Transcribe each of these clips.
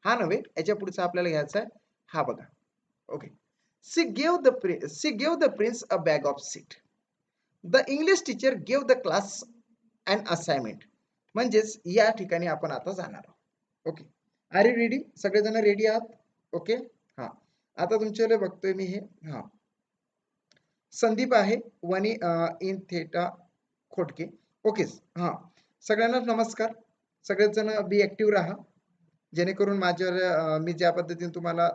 हा नव्हे, याच्या पुढचा आपल्याला घ्यायचा आहे हा बघा. Okay. She gave the prince a bag of seat. The English teacher gave the class and assignment. म्हणजेच या ठिकाणी आपण आता जाणार आहोत. ओके. Are you ready? सगळेजण रेडी आहात? ओके. हा, आता तुमच्याकडे बघतोय मी हे. हा, संदीप आहे, वनी इन थेटा खोटके. ओके. हा, सगळ्यांना नमस्कार. सगळेच जण बी ऍक्टिव्ह राहा, जेणेकरून माझ्या मी ज्या पद्धतीने तुम्हाला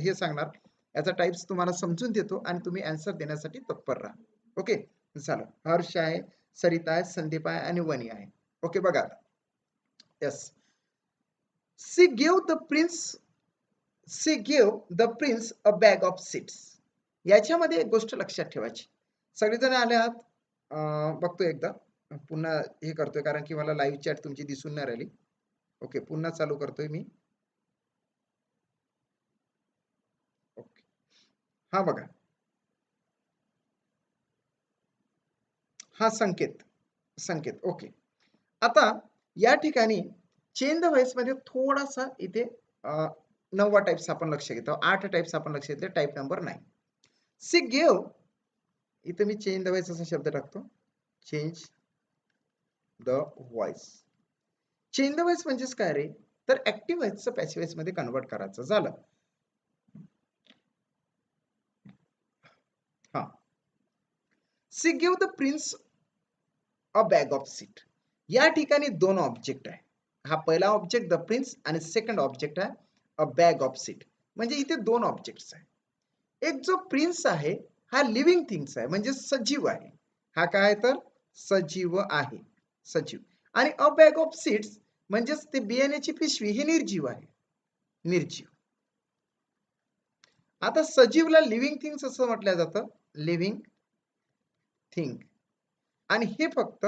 हे सांगणार याचा टाइप्स तुम्हाला समजून देतो आणि तुम्ही आन्सर देण्यासाठी तत्पर राहा. ओके. चला, हर्ष आहे, सरिता आहे, संदीप आहे आणि वनी आहे. ओके. बघा, yes. She give the prince a bag of seeds. याच्यामध्ये एक गोष्ट लक्षात ठेवायची. सगळेजण आले आहात? बघतोय एकदा पुन्हा हे करतोय, कारण की मला लाईव्ह चॅट तुमची दिसून नाही राहिली. ओके, पुन्हा चालू करतोय मी. ओके. हा बघा, हा संकेत. ओके. आता या ठिकाणी चेंज द व्हॉइस मध्ये थोडासा इथे 9 टाइप्स आपण लक्ष घेतो, 8 टाइप्स आपण लक्ष घेतले. Type number 9. सी गेव, इथे मी चेंज द व्हॉइस असा शब्द टाकतो. Change the voice. Change the voice म्हणजेच काय रे, तर ऍक्टिव्ह व्हॉइसचं पॅसिव्ह व्हॉइस मध्ये कन्वर्ट करायचं झालं. हा, she give the prince a bag of seat. या ठिकाणी दोन ऑब्जेक्ट आहे. हा पहिला ऑब्जेक्ट द प्रिन्स आणि सेकंड ऑब्जेक्ट आहे अ बॅग ऑफ सीट. म्हणजे इथे दोन ऑब्जेक्ट्स आहे. एक जो प्रिन्स आहे हा लिव्हिंग थिंग्स आहे, म्हणजे सजीव आहे. हा काय तर सजीव आहे, सजीव. आणि अ बॅग ऑफ सीड्स म्हणजेच ते बियाण्याची पिशवी हे निर्जीव आहे, निर्जीव. आता सजीवला लिव्हिंग थिंग्स असं म्हटलं जातं, लिव्हिंग थिंग. आणि हे फक्त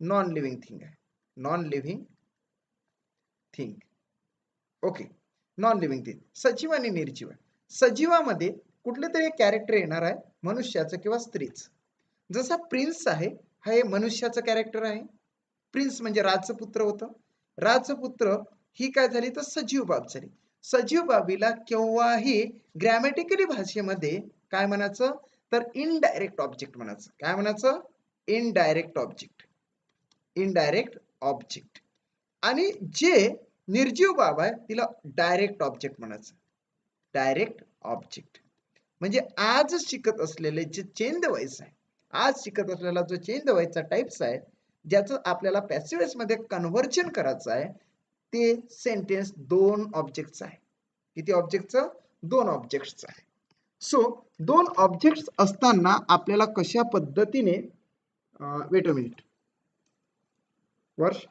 नॉन लिव्हिंग थिंग आहे, non living thing. Okay. Non living thing, सजीव आणि निर्जीव. सजीवामध्ये कुठले तरी कॅरेक्टर येणार आहे, मनुष्याचं किंवा स्त्रीचं. जसा प्रिन्स आहे, हा हे मनुष्याचं कॅरेक्टर आहे. प्रिन्स म्हणजे राजपुत्र होतं. राजपुत्र ही काय झाली तर सजीव बाब झाली. सजीव बाबीला केव्हाही ग्रॅमॅटिकली भाषेमध्ये काय म्हणायचं तर इनडायरेक्ट ऑब्जेक्ट म्हणायचं. काय म्हणायचं? Indirect object, indirect object. आणि जे निर्जीव बाब आहे तिला डायरेक्ट ऑब्जेक्ट म्हणायचं, डायरेक्ट ऑब्जेक्ट. म्हणजे आज शिकत असलेले जे चेंज द व्हॉइस आहे, आज शिकत असलेला जो चेंज द व्हॉइसचा टाइप्स आहे, ज्याचं आपल्याला पॅसिव्ह व्हॉइस मध्ये कन्व्हर्जन करायचं आहे, ते सेंटेन्स दोन ऑब्जेक्ट्स आहे. किती ऑब्जेक्टचं? दोन ऑब्जेक्ट्स आहे. सो दोन ऑब्जेक्ट्स असताना आपल्याला कशा पद्धतीने वेट अ मिनिट वर्ष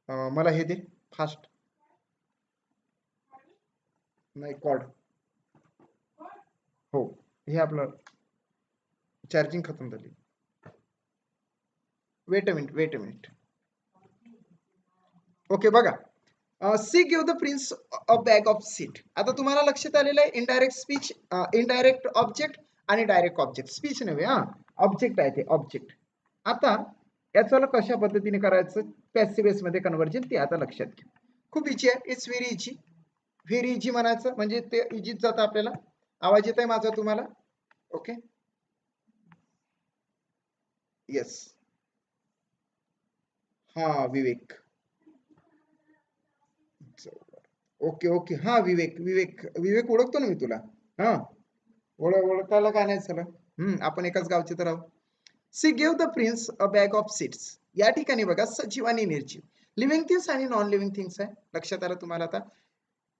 मला हे दे फास्ट. नाही कॉर्ड. हो, हे आपलं चार्जिंग खतम झाली. Wait a minute. ओके. बघा, she give the prince a bag of seat. आता तुम्हाला लक्षात आलेलं आहे इनडायरेक्ट स्पीच, इनडायरेक्ट ऑब्जेक्ट आणि डायरेक्ट ऑब्जेक्ट. स्पीच नव्हे, ऑब्जेक्ट आहे ते, ऑब्जेक्ट. आता याचा कशा पद्धतीने करायचं पॅसिव्ह व्हॉइस मध्ये कन्व्हर्जन ते आता लक्षात घ्या. खूप इजी आहे, it's very easy. Very easy म्हणायचं म्हणजे ते इजीच जातं आपल्याला. आवाज येत आहे माझा तुम्हाला? ओके. येस. हा विवेक. ओके. हा विवेक ओळखतो ना मी तुला. हा, ओळखायला काय नाही झालं. आपण एकाच गावचे तर आहोत. She give the prince a bag of seeds. या ठिकाणी बघा सजीव आणि निर्जीव, लिव्हिंग थिंग्स आणि नॉन लिव्हिंग थिंग्स आहे. लक्षात आलं तुम्हाला? आता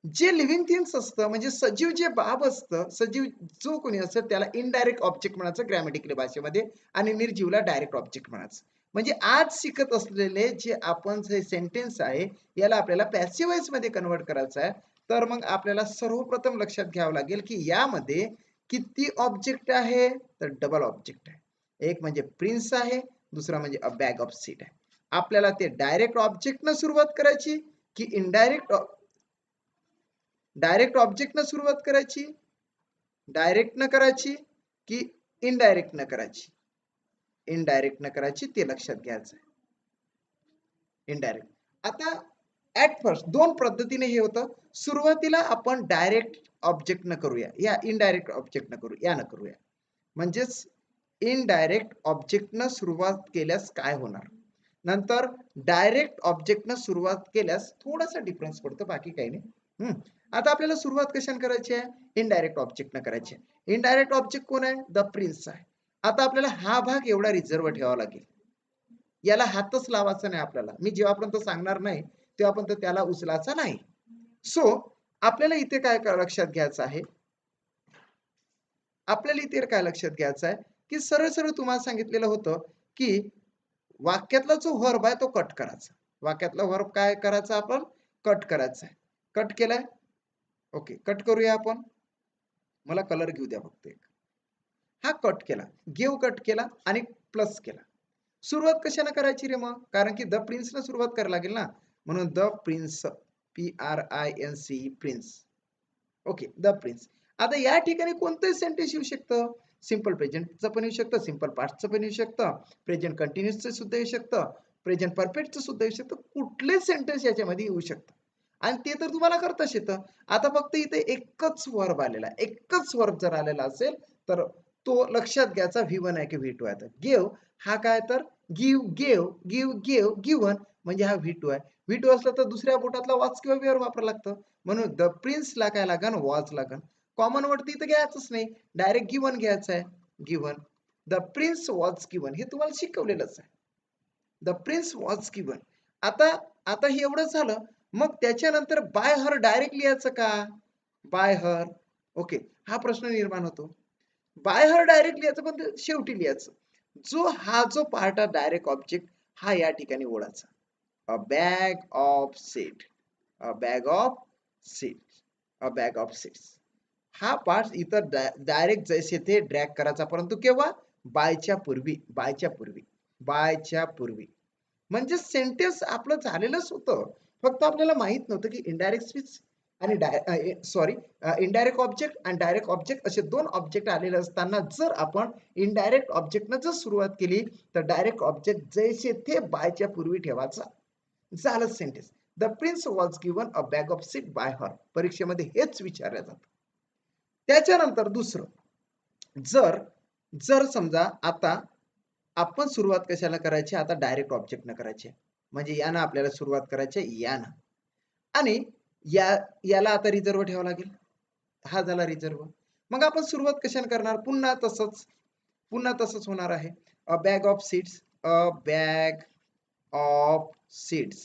जे लिव्हिंग थिंग्स असतं म्हणजे सजीव जे बाब असतं, सजीव जो कोणी असतं त्याला इनडायरेक्ट ऑब्जेक्ट म्हणायचं ग्रॅमॅटिकल भाषेमध्ये, आणि निर्जीवला डायरेक्ट ऑब्जेक्ट म्हणायचं. म्हणजे आज शिकत असलेले जे आपण जे सेंटेन्स आहे याला आपल्याला पॅसिव्ह व्हॉइस मध्ये कन्वर्ट करायचं आहे. तर मग आपल्याला सर्वप्रथम लक्षात घ्यावं लागेल की यामध्ये किती ऑब्जेक्ट आहे तर डबल ऑब्जेक्ट आहे. एक म्हणजे प्रिन्स आहे, दुसरा म्हणजे अ बॅग ऑफ सीट आहे. आपल्याला ते डायरेक्ट ऑब्जेक्ट न सुरुवात करायची की डायरेक्ट ऑब्जेक्ट न सुरुवात करायची, डायरेक्ट न करायची की इनडायरेक्ट न करायची? इनडायरेक्ट न करायची, ते लक्षात घ्यायचं आहे. इनडायरेक्ट. आता ऍट फर्स्ट दोन पद्धतीने हे होतं. सुरुवातीला आपण डायरेक्ट ऑब्जेक्ट न करूया, या इनडायरेक्ट ऑब्जेक्ट न करू, या न करूया. म्हणजेच इनडायरेक्ट ऑब्जेक्ट न सुरुवात केल्यास काय होणार, नंतर डायरेक्ट ऑब्जेक्ट न सुरुवात केल्यास थोडासा डिफरन्स पडतो, बाकी काही नाही. आता आपल्याला सुरुवात कशाने करायची आहे, इनडायरेक्ट ऑब्जेक्ट न करायची आहे. इनडायरेक्ट ऑब्जेक्ट कोण आहे, द प्रिन्स आहे. आता आपल्याला हा भाग एवढा रिझर्व ठेवावा लागेल, याला हातच लावायचा नाही आपल्याला. मी जेव्हापर्यंत सांगणार नाही तेव्हापर्यंत त्याला उचलायचा नाही. सो आपल्याला इथे काय लक्षात घ्यायचं आहे, आपल्याला इथे काय लक्षात घ्यायचं आहे की सरळ सरळ तुम्हाला सांगितलेलं होतं की वाक्यातला जो व्हर्ब आहे तो कट करायचा. वाक्यातला व्हर्ब काय करायचा, आपण कट करायचा आहे. कट केलाय, ओके, कट करूया आपण. मला कलर घेऊ द्या फक्त एक. हा कट केला, गिव्ह कट केला आणि प्लस केला. सुरुवात कशाने करायची रे मग, कारण की द प्रिन्स ने सुरुवात करायला लागेल ना, म्हणून the prince, PRINC, prince. Okay, the prince. आता या ठिकाणी कोणतंही सेंटेन्स येऊ शकतं. सिंपल प्रेझेंटचं पण येऊ शकतं, सिंपल पास्टचं पण येऊ शकतं, प्रेझेंट कंटिन्युअसचं सुद्धा येऊ शकतं, प्रेझेंट परफेक्टचं सुद्धा येऊ शकतं. कुठलेच सेंटेन्स याच्यामध्ये येऊ शकतं आणि ते तर तुम्हाला करताच येतं. आता फक्त इथे एकच वर्ब आलेला, एकच वर्ब जर आलेला असेल तर तो लक्षात घ्यायचा V1 आहे की V2 आहे. गिव्ह हा काय, तर give, gave, give, gave, given, म्हणजे हा V2 आहे. V2 असला तर दुसऱ्या बोटातला वॉज किंवा वेअर वापरायला लागतं, म्हणून द प्रिन्सला काय लागन, वॉज लागन. कॉमन वर्ड इथं घ्यायचंच नाही, डायरेक्ट गिव्हन घ्यायचं आहे. Given, the prince was given, हे तुम्हाला शिकवलेलंच आहे. The prince was given. आता आता हे एवढं झालं, मग त्याच्यानंतर बाय हर डायरेक्ट लिहायचं का, बाय हर. ओके, हा प्रश्न निर्माण होतो. बाय हर डायरेक्ट लिहायचं, पण शेवटी लिहायचं. जो पार्ट आहे डायरेक्ट ऑब्जेक्ट, हा या ठिकाणी ओढायचा. A bag of seed, a bag of seed, a bag of seeds. हा पार्ट इथं डायरेक्ट जैसे ते ड्रॅग करायचा, परंतु केव्हा, बायच्या पूर्वी, बायच्या पूर्वी, बायच्या पूर्वी. म्हणजे सेंटेन्स आपलं झालेलंच होतं, फक्त आपल्याला माहित नव्हतं की इनडायरेक्ट स्पीच आणि इनडायरेक्ट ऑब्जेक्ट आणि डायरेक्ट ऑब्जेक्ट असे दोन ऑब्जेक्ट आलेले असताना जर आपण इनडायरेक्ट ऑब्जेक्टनं जर सुरुवात केली तर डायरेक्ट ऑब्जेक्ट जैसे ते बायच्या पूर्वी ठेवायचा, झालं sentence. The prince was given a bag of seed bye हर. परीक्षेमध्ये हेच विचारलं जातं. त्याच्यानंतर दुसरं, जर जर समजा आता आपण सुरुवात कशाला करायची, आता डायरेक्ट ऑब्जेक्ट न करायची, म्हणजे यानं आपल्याला सुरुवात करायची, यानं, आणि याला आता रिझर्व ठेवावं लागेल. हा झाला रिझर्व. मग आपण सुरुवात कशाने करणार, पुन्हा तसंच होणार आहे. A bag of seeds, a bag of seeds.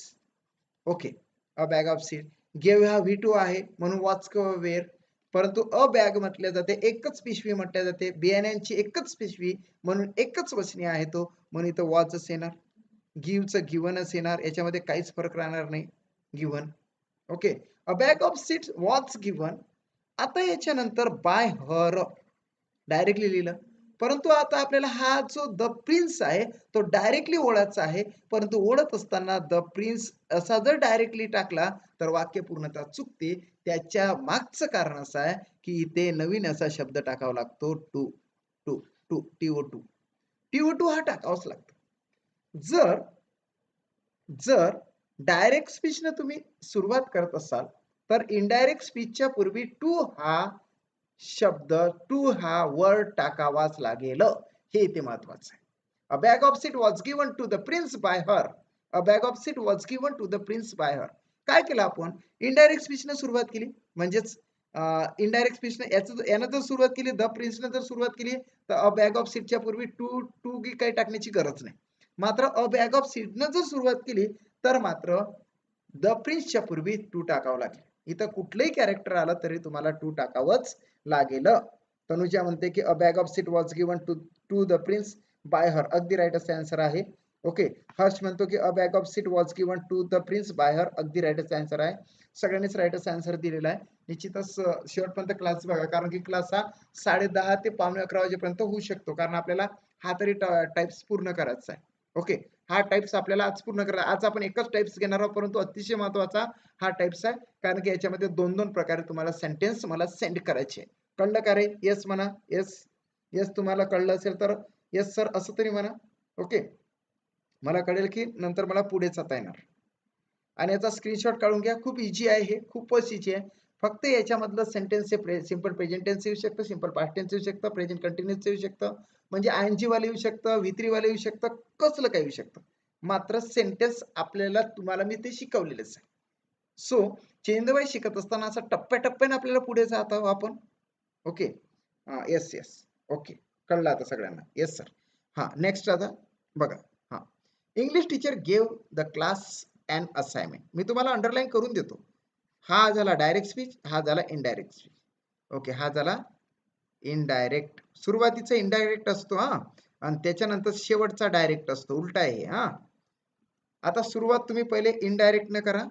Okay, a bag of seed. Give हा V2 आहे म्हणून वॉच किंवा वेअर, परंतु अ बॅग म्हटले जाते, एकच पिशवी म्हटले जाते, बियाण्यांची एकच पिशवी म्हणून एकच वचनी आहे तो, म्हणून इथं वॉचच येणार. गिव्हचं गिव्हनच येणार, याच्यामध्ये काहीच फरक राहणार नाही, given. Okay, a bag of seeds was given. आता याच्यानंतर बाय हर डायरेक्टली लिहिलं, परंतु आता आपल्याला हा जो द प्रिन्स आहे तो डायरेक्टली ओळायचा आहे, परंतु ओढत असताना द प्रिन्स असा जर डायरेक्टली टाकला तर वाक्य पूर्णतः चुकते. त्याच्या मागचं कारण असं आहे की इथे नवीन असा शब्द टाकावा लागतो, to. To to TO2. TO2 हा टाकावाच लागतो. जर डायरेक्ट स्पीचने तुम्ही सुरुवात करत असाल तर इनडायरेक्ट स्पीचच्या पूर्वी टू हा शब्द, टू हा वर्ड टाकावाच लागेल, हे इथे महत्वाचं आहे. A bag of seed was given to the prince by her. A bag of seed was given to the prince by her. काय केलं आपण, इनडायरेक्ट स्पीचने सुरुवात केली, म्हणजेच इनडायरेक्ट स्पीचने यानं जर सुरुवात केली, द प्रिन्सने जर सुरुवात केली, तर अ बॅग ऑफ सीडच्या पूर्वी टू टू काही टाकण्याची गरज नाही. मात्र अ बॅग ऑफ सीडनं जर सुरुवात केली तर मात्र द प्रिन्सच्या पूर्वी टू टाकावं लागेल. इथं कुठलंही कॅरेक्टर आलं तरी तुम्हाला टू टाकावंच लागेल. तनुजा म्हणते की a bag of seed was given to the prince by her, अगदी राईट असा आन्सर आहे. ओके, हर्ष म्हणतो की a bag of seed was given to the prince by her, अगदी राईट असा आन्सर आहे. सगळ्यांनीच राईट असा आन्सर दिलेला आहे. निश्चितच शेवटपर्यंत क्लास बघा, कारण की क्लास हा 10:30 ते 11:45 वाजेपर्यंत होऊ शकतो, कारण आपल्याला हा तरी टाइप्स पूर्ण करायचा आहे. ओके, हा टाइप्स आपल्याला आज पूर्ण करा. आज आपण एकच टाइप्स घेणार आहोत, परंतु अतिशय महत्वाचा हा टाइप्स आहे, कारण की याच्यामध्ये दोन दोन प्रकारे तुम्हाला सेंटेन्स मला सेंड करायचे. कळलं का रे, येस म्हणा, येस. येस तुम्हाला कळलं असेल तर येस सर असं तरी म्हणा. ओके, मला कळेल की नंतर मला पुढे जाता येणार. आणि याचा स्क्रीनशॉट काढून घ्या. खूप इझी आहे, हे खूपच इझी आहे. फक्त याच्यामधलं सेंटेन्स सिंपल प्रेझेंट टेन्स येऊ शकतं, सिंपल पास्ट टेन्स येऊ शकतं, प्रेझेंट कंटिन्यूअस येऊ शकतं, म्हणजे आयएनजी वाले येऊ शकतं, V3 वाले येऊ शकतं, कसलं काय येऊ शकतं. मात्र सेंटेन्स आपल्याला तुम्हाला मी ते शिकवलेलंच आहे. सो चेंज द वाईज शिकत असताना असं टप्प्याटप्प्याने आपल्याला पुढे जात आहोत आपण. ओके, येस येस, ओके, कळलं आता सगळ्यांना. Yes sir. हा, नेक्स्ट आता बघा. हा, English teacher gave the class and assignment. मी तुम्हाला अंडरलाईन करून देतो. हा झाला डायरेक्ट स्पीच, हा झाला इनडायरेक्ट स्पीच. ओके, हा झाला इनडायरेक्ट. सुरुवातीचा इनडायरेक्ट असतो हा, आणि त्याच्यानंतर शेवटचा डायरेक्ट असतो. उलटा आहे हा. आता सुरुवात तुम्ही पहिले इनडायरेक्ट न करा,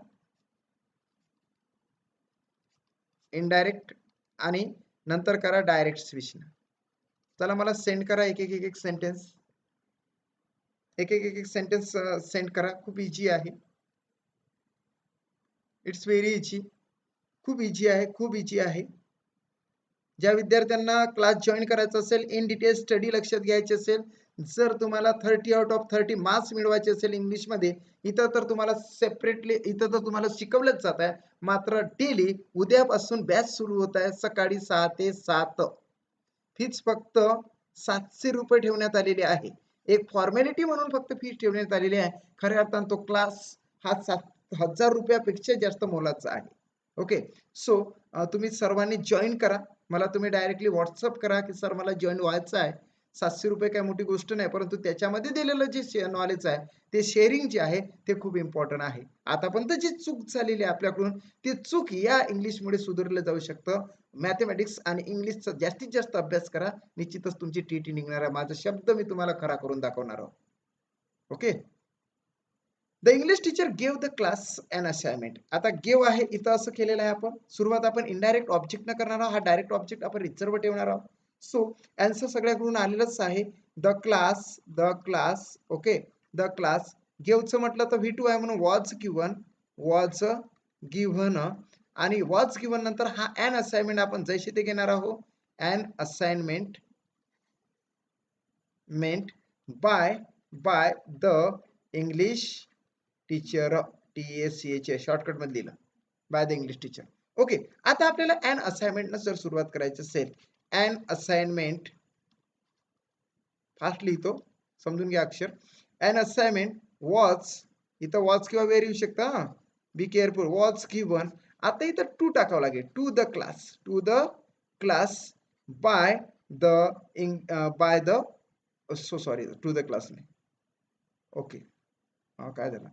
इनडायरेक्ट, आणि नंतर करा डायरेक्ट स्पीच. चला मला सेंड करा एक एक एक एक सेंटेन्स, एक एक एक एक सेंटेन्स सेंड करा. खूप इझी आहे, इट्स व्हेरी इझी, खूप इझी आहे, खूप इझी आहे. ज्या विद्यार्थ्यांना क्लास जॉईन करायचा असेल, इन डिटेल स्टडी लक्षात घ्यायचे असेल, जर तुम्हाला 30 आउट ऑफ 30 मार्क्स मिळवायचे असेल इंग्लिशमध्ये, इथं तर तुम्हाला सेपरेटली, इथं तर तुम्हाला शिकवलंच जात आहे. मात्र डेली उद्यापासून बॅच सुरू होत आहे, सकाळी 6 ते 7. फीज फक्त 700 रुपये ठेवण्यात आलेली आहे. एक फॉर्मॅलिटी म्हणून फक्त फीज ठेवण्यात आलेली आहे. खऱ्या अर्थानं तो क्लास हा 7,000 रुपयापेक्षा जास्त मोलाचा आहे. ओके, सो तुम्ही सर्वांनी जॉईन करा. मला तुम्ही डायरेक्टली व्हॉट्सअप करा की सर मला जॉईन व्हायचं आहे. 700 रुपये काही मोठी गोष्ट नाही, परंतु त्याच्यामध्ये दिलेलं जे नॉलेज आहे, ते शेअरिंग जे आहे ते खूप इम्पॉर्टंट आहे. आतापर्यंत जी चूक झालेली आहे आपल्याकडून, ती चूक या इंग्लिशमुळे सुधारलं जाऊ शकतं. मॅथमॅटिक्स आणि इंग्लिशचा जास्तीत जास्त अभ्यास करा. निश्चितच तुमची टीटी निघणार आहे. माझा शब्द मी तुम्हाला खरा करून दाखवणार आहोत. Okay, the English teacher gave the class an assignment. आता गेव आहे, इथं असं केलेलं आहे आपण. सुरुवात आपण इनडायरेक्ट ऑब्जेक्ट न करणार आहोत, हा डायरेक्ट ऑब्जेक्ट आपण रिझर्व ठेवणार आहोत. सो आन्सर सगळ्याकडून आलेलंच आहे. The class, okay, the class. गेवचं म्हटलं तर V2 आहे म्हणून वॉज गिव्हन, आणि वॉज गिव्हन नंतर हा अन असाइनमेंट आपण जैसे ते घेणार आहोत. अन असाइनमेंट मेंट by the English teacher, TSCH shortcut मध्ये लिहिलं, by the English teacher. Okay, आता आपल्याला अन असाइनमेंट जर सुरुवात करायची असेल, अन असाइनमेंट, फास्ट लिहितो, समजून घ्या अक्षर. अन असाइनमेंट वॉज, इथं वॉज किंवा वेर येऊ शकता, बी केअरफुल. वॉज गिव्हन, आता इथं टू टाकावं लागेल. To the class by the so sorry, to the class नाही. ओके, काय झालं,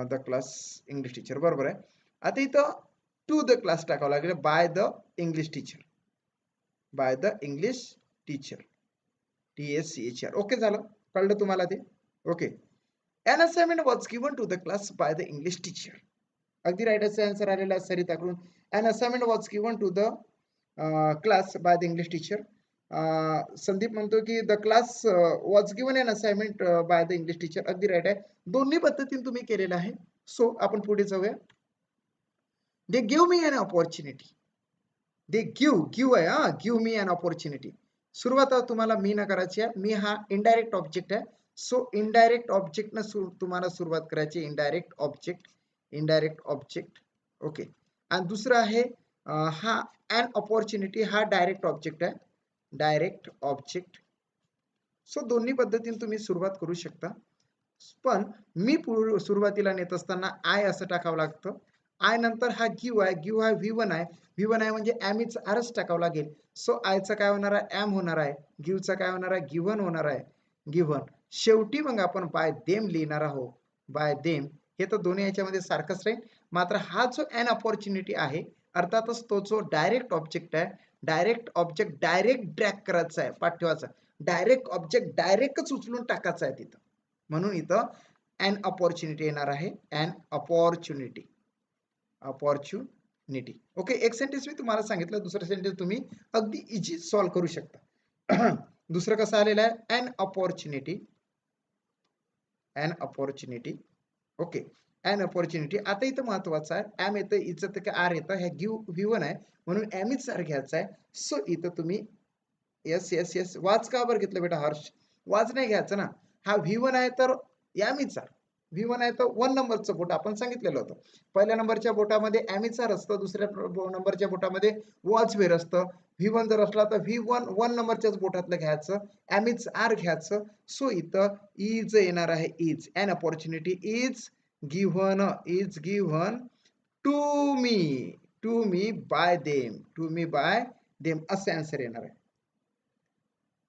द क्लास इंग्लिश टीचर, बरोबर आहे. आता इथं टू द क्लास टाकावं लागेल, by the English teacher, TSCHR. Okay, झालं, कळलं तुम्हाला ते. Okay, an assignment was given to the class by the English teacher. अगदी राईट असं आन्सर आलेला आहे सरिताकडून. An assignment was given to the class by the English teacher. Sandeep म्हणतो की the class was given an assignment by the English teacher. अगदी right आहे, दोन्ही पद्धतीने तुम्ही केलेलं आहे. सो आपण पुढे जाऊया. They give me an opportunity. They give आहे, हा, गिव्ह मी अन अपॉर्च्युनिटी. सुरुवात तुम्हाला मी न करायची आहे. मी हा इनडायरेक्ट ऑब्जेक्ट आहे. सो इनडायरेक्ट ऑब्जेक्ट न तुम्हाला सुरुवात करायची. Indirect object, okay. आणि दुसरं आहे हा अन अपॉर्च्युनिटी, हा डायरेक्ट ऑब्जेक्ट आहे, डायरेक्ट ऑब्जेक्ट. सो दोन्ही पद्धतीने तुम्ही सुरुवात करू शकता. पण मी सुरुवातीला नेत असताना आय असं टाकावं लागतं. आय नंतर हा गिव्ह आहे, गिव्ह हा V1 आहे. V1 आहे म्हणजे ॲमीच आरच टाकावं लागेल. सो आयचं काय होणार आहे, ॲम होणार आहे. गिव्हचं काय होणार आहे, गिव्हन होणार आहे, गिव्हन. शेवटी मग आपण बाय देम लिहिणार आहोत, बाय देम. हे तर दोन्ही याच्यामध्ये सारखंच राहील. मात्र हा जो अन अपॉर्च्युनिटी आहे, अर्थातच तो जो डायरेक्ट ऑब्जेक्ट आहे, डायरेक्ट ऑब्जेक्ट डायरेक्ट ड्रॅग करायचा आहे, पाठ ठेवायचा. डायरेक्ट ऑब्जेक्ट डायरेक्टच उचलून टाकायचा आहे तिथं, म्हणून इथं अन अपॉर्च्युनिटी येणार आहे. An opportunity. ओके, एक सेंटेन्स मी तुम्हाला सांगितलं, दुसरं सेंटेन्स तुम्ही अगदी इझी सॉल्व्ह करू शकता. दुसरं कसं आलेलं आहे, an opportunity, okay, an opportunity. आता इथं महत्वाचं आहे, ॲम येतं, इथं तर आर येतं, ह्या V1 आहे म्हणून ॲमीच आर घ्यायचा आहे. सो इथं तुम्ही येस वाच का बरं घेतलं बेटा हर्ष, वाच नाही घ्यायचं ना. हा V1 आहे तर ॲमीच आर, V1 आहे तर 1 नंबरचं बोट आपण सांगितलेलं होतं. पहिल्या नंबरच्या बोटामध्ये ॲमिचार असतं, दुसऱ्या नंबरच्या बोटामध्ये वॉच वेर असतं. V1 जर असला तर V1 1 नंबरच्याच बोटातलं घ्यायचं, ॲमिच आर घ्यायचं. सो इथं इज येणार आहे is. An opportunity is given to me by them असं आन्सर येणार आहे.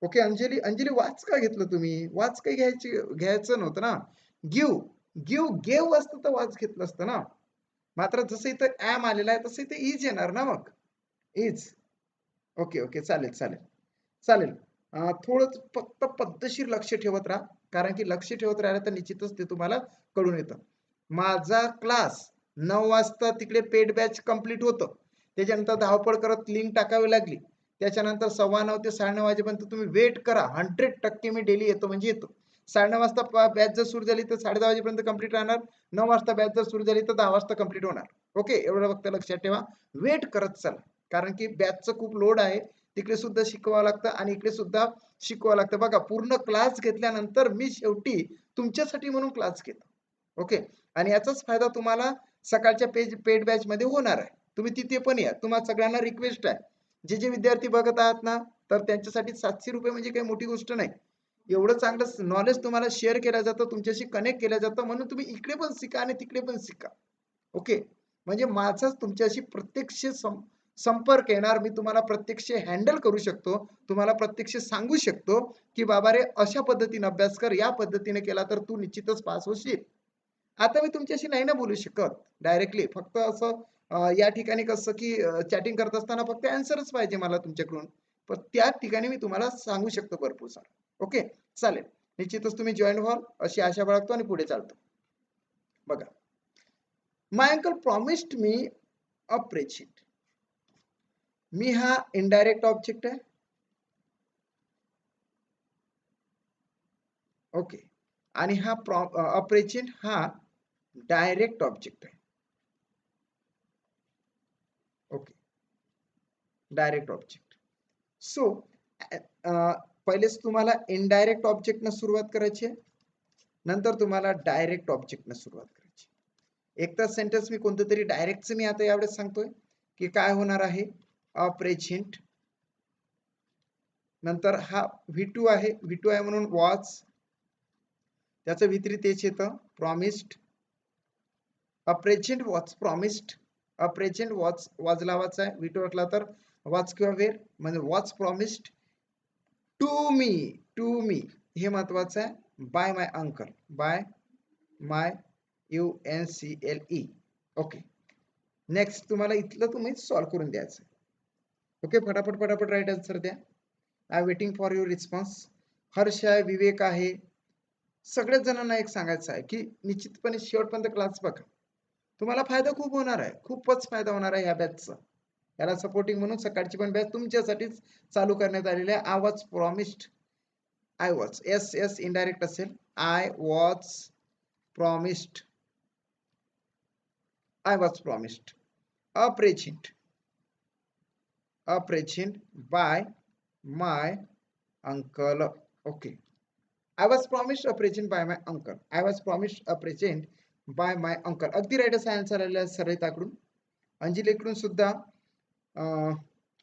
ओके अंजली वाच का घेतलं तुम्ही? वाच काही घ्यायचं नव्हतं ना. गेव असतं तर वाच घेतलं असतं ना. मात्र जसं इथं ॲम आलेला आहे तसं इथे इज येणार ना मग. इज. ओके चालेल. थोडं फक्त पद्धतशीर लक्ष ठेवत राहा, कारण की लक्ष ठेवत राहिलं तर निश्चितच ते तुम्हाला कळून येतं. माझा क्लास 9 वाजता तिकडे पेड बॅच कंप्लीट होतं. त्याच्यानंतर धावपळ करत लिंक टाकावी लागली. त्याच्यानंतर 9:15 ते 9:30 वाजेपर्यंत तुम्ही वेट करा. 100% मी डेली येतो म्हणजे येतो. 9:30 वाजता बॅच जर सुरू झाली तर 10:30 वाजेपर्यंत कंप्लीट राहणार. 9 वाजता बॅच जर सुरू झाली तर 10 वाजता कंप्लीट होणार. ओके, एवढं फक्त लक्षात ठेवा. वेट करत चला, कारण की बॅचचं खूप लोड आहे. तिकडे सुद्धा शिकवावं लागतं आणि इकडे सुद्धा शिकवावं लागतं. बघा, पूर्ण क्लास घेतल्यानंतर मी शेवटी तुमच्यासाठी म्हणून क्लास घेतो. ओके, आणि याचाच फायदा तुम्हाला सकाळच्या पेड बॅच मध्ये होणार आहे. तुम्ही तिथे पण या. तुम्हाला सगळ्यांना रिक्वेस्ट आहे, जे विद्यार्थी बघत आहात ना, तर त्यांच्यासाठी 700 रुपये म्हणजे काही मोठी गोष्ट नाही. एवढं चांगलं नॉलेज तुम्हाला शेअर केलं जातं, तुमच्याशी कनेक्ट केलं जातं, म्हणून तुम्ही इकडे पण शिका आणि तिकडे पण शिका. ओके, म्हणजे माझाच तुमच्याशी प्रत्यक्ष संपर्क येणार. मी तुम्हाला प्रत्यक्ष हँडल करू शकतो, तुम्हाला प्रत्यक्ष सांगू शकतो की बाबा रे, अशा पद्धतीने अभ्यास कर, या पद्धतीने केला तर तू निश्चितच पास होशील. आता मी तुमच्याशी नाही ना बोलू शकत डायरेक्टली. फक्त असं या ठिकाणी कसं की चॅटिंग करत असताना फक्त आन्सरच पाहिजे मला तुमच्याकडून. पण त्या ठिकाणी मी तुम्हाला सांगू शकतो भरपूर सारं. ओके, चालेल. निश्चितच तुम्ही जॉईन व्हाल अशी आशा बाळगतो आणि पुढे चालतो. बघा, my uncle promised me a spreadsheet. Me हा इनडायरेक्ट ऑब्जेक्ट आहे. ओके, आणि हा अप्रेझेंट हा डायरेक्ट ऑब्जेक्ट आहे. Okay, direct object. सो पहिलेच तुम्हाला इनडायरेक्ट ऑब्जेक्टनं सुरुवात करायची आहे, नंतर तुम्हाला डायरेक्ट ऑब्जेक्टनं सुरुवात करायची. एकदा सेंटेन्स मी कोणतं तरी डायरेक्टचं मी आता यावेळेस सांगतोय की काय होणार आहे. अप्रेझेंट, नंतर हा V2 आहे, V2 आहे म्हणून वॉच, त्याचं V3 तेच येतं, प्रॉमिस्ड. अप्रेझेंट वॉच प्रॉमिस्ड, अप्रेझेंट वॉच लावायचा आहे. V2 असला तर वॉच किंवा वेर म्हणजे वॉच प्रॉमिस्ड टू मी हे महत्वाचं आहे. Bye my uncle, bye my UNCLE. Okay, next तुम्हाला इथलं तुम्ही सॉल्व्ह करून द्यायचं. ओके, फटाफट राईट आन्सर द्या. I waiting for your response. Harsh आहे, विवेक आहे, सगळ्याच जणांना एक सांगायचं आहे की निश्चितपणे शेवटपर्यंत क्लास बघा. तुम्हाला फायदा खूप होणार आहे, खूपच फायदा होणार आहे ह्या बॅचचा. याला सपोर्टिंग म्हणून सकाळची पण बॅच तुमच्यासाठीच चालू करण्यात आलेली आहे. I was promised, I was as indirect असेल. I was promised, I was promised a present by my uncle. Okay, I was promised a present by my uncle, I was promised a present by my uncle. अगदी right असं answer आलेला आहे सरिताकडून, अंजलीकडून सुद्धा,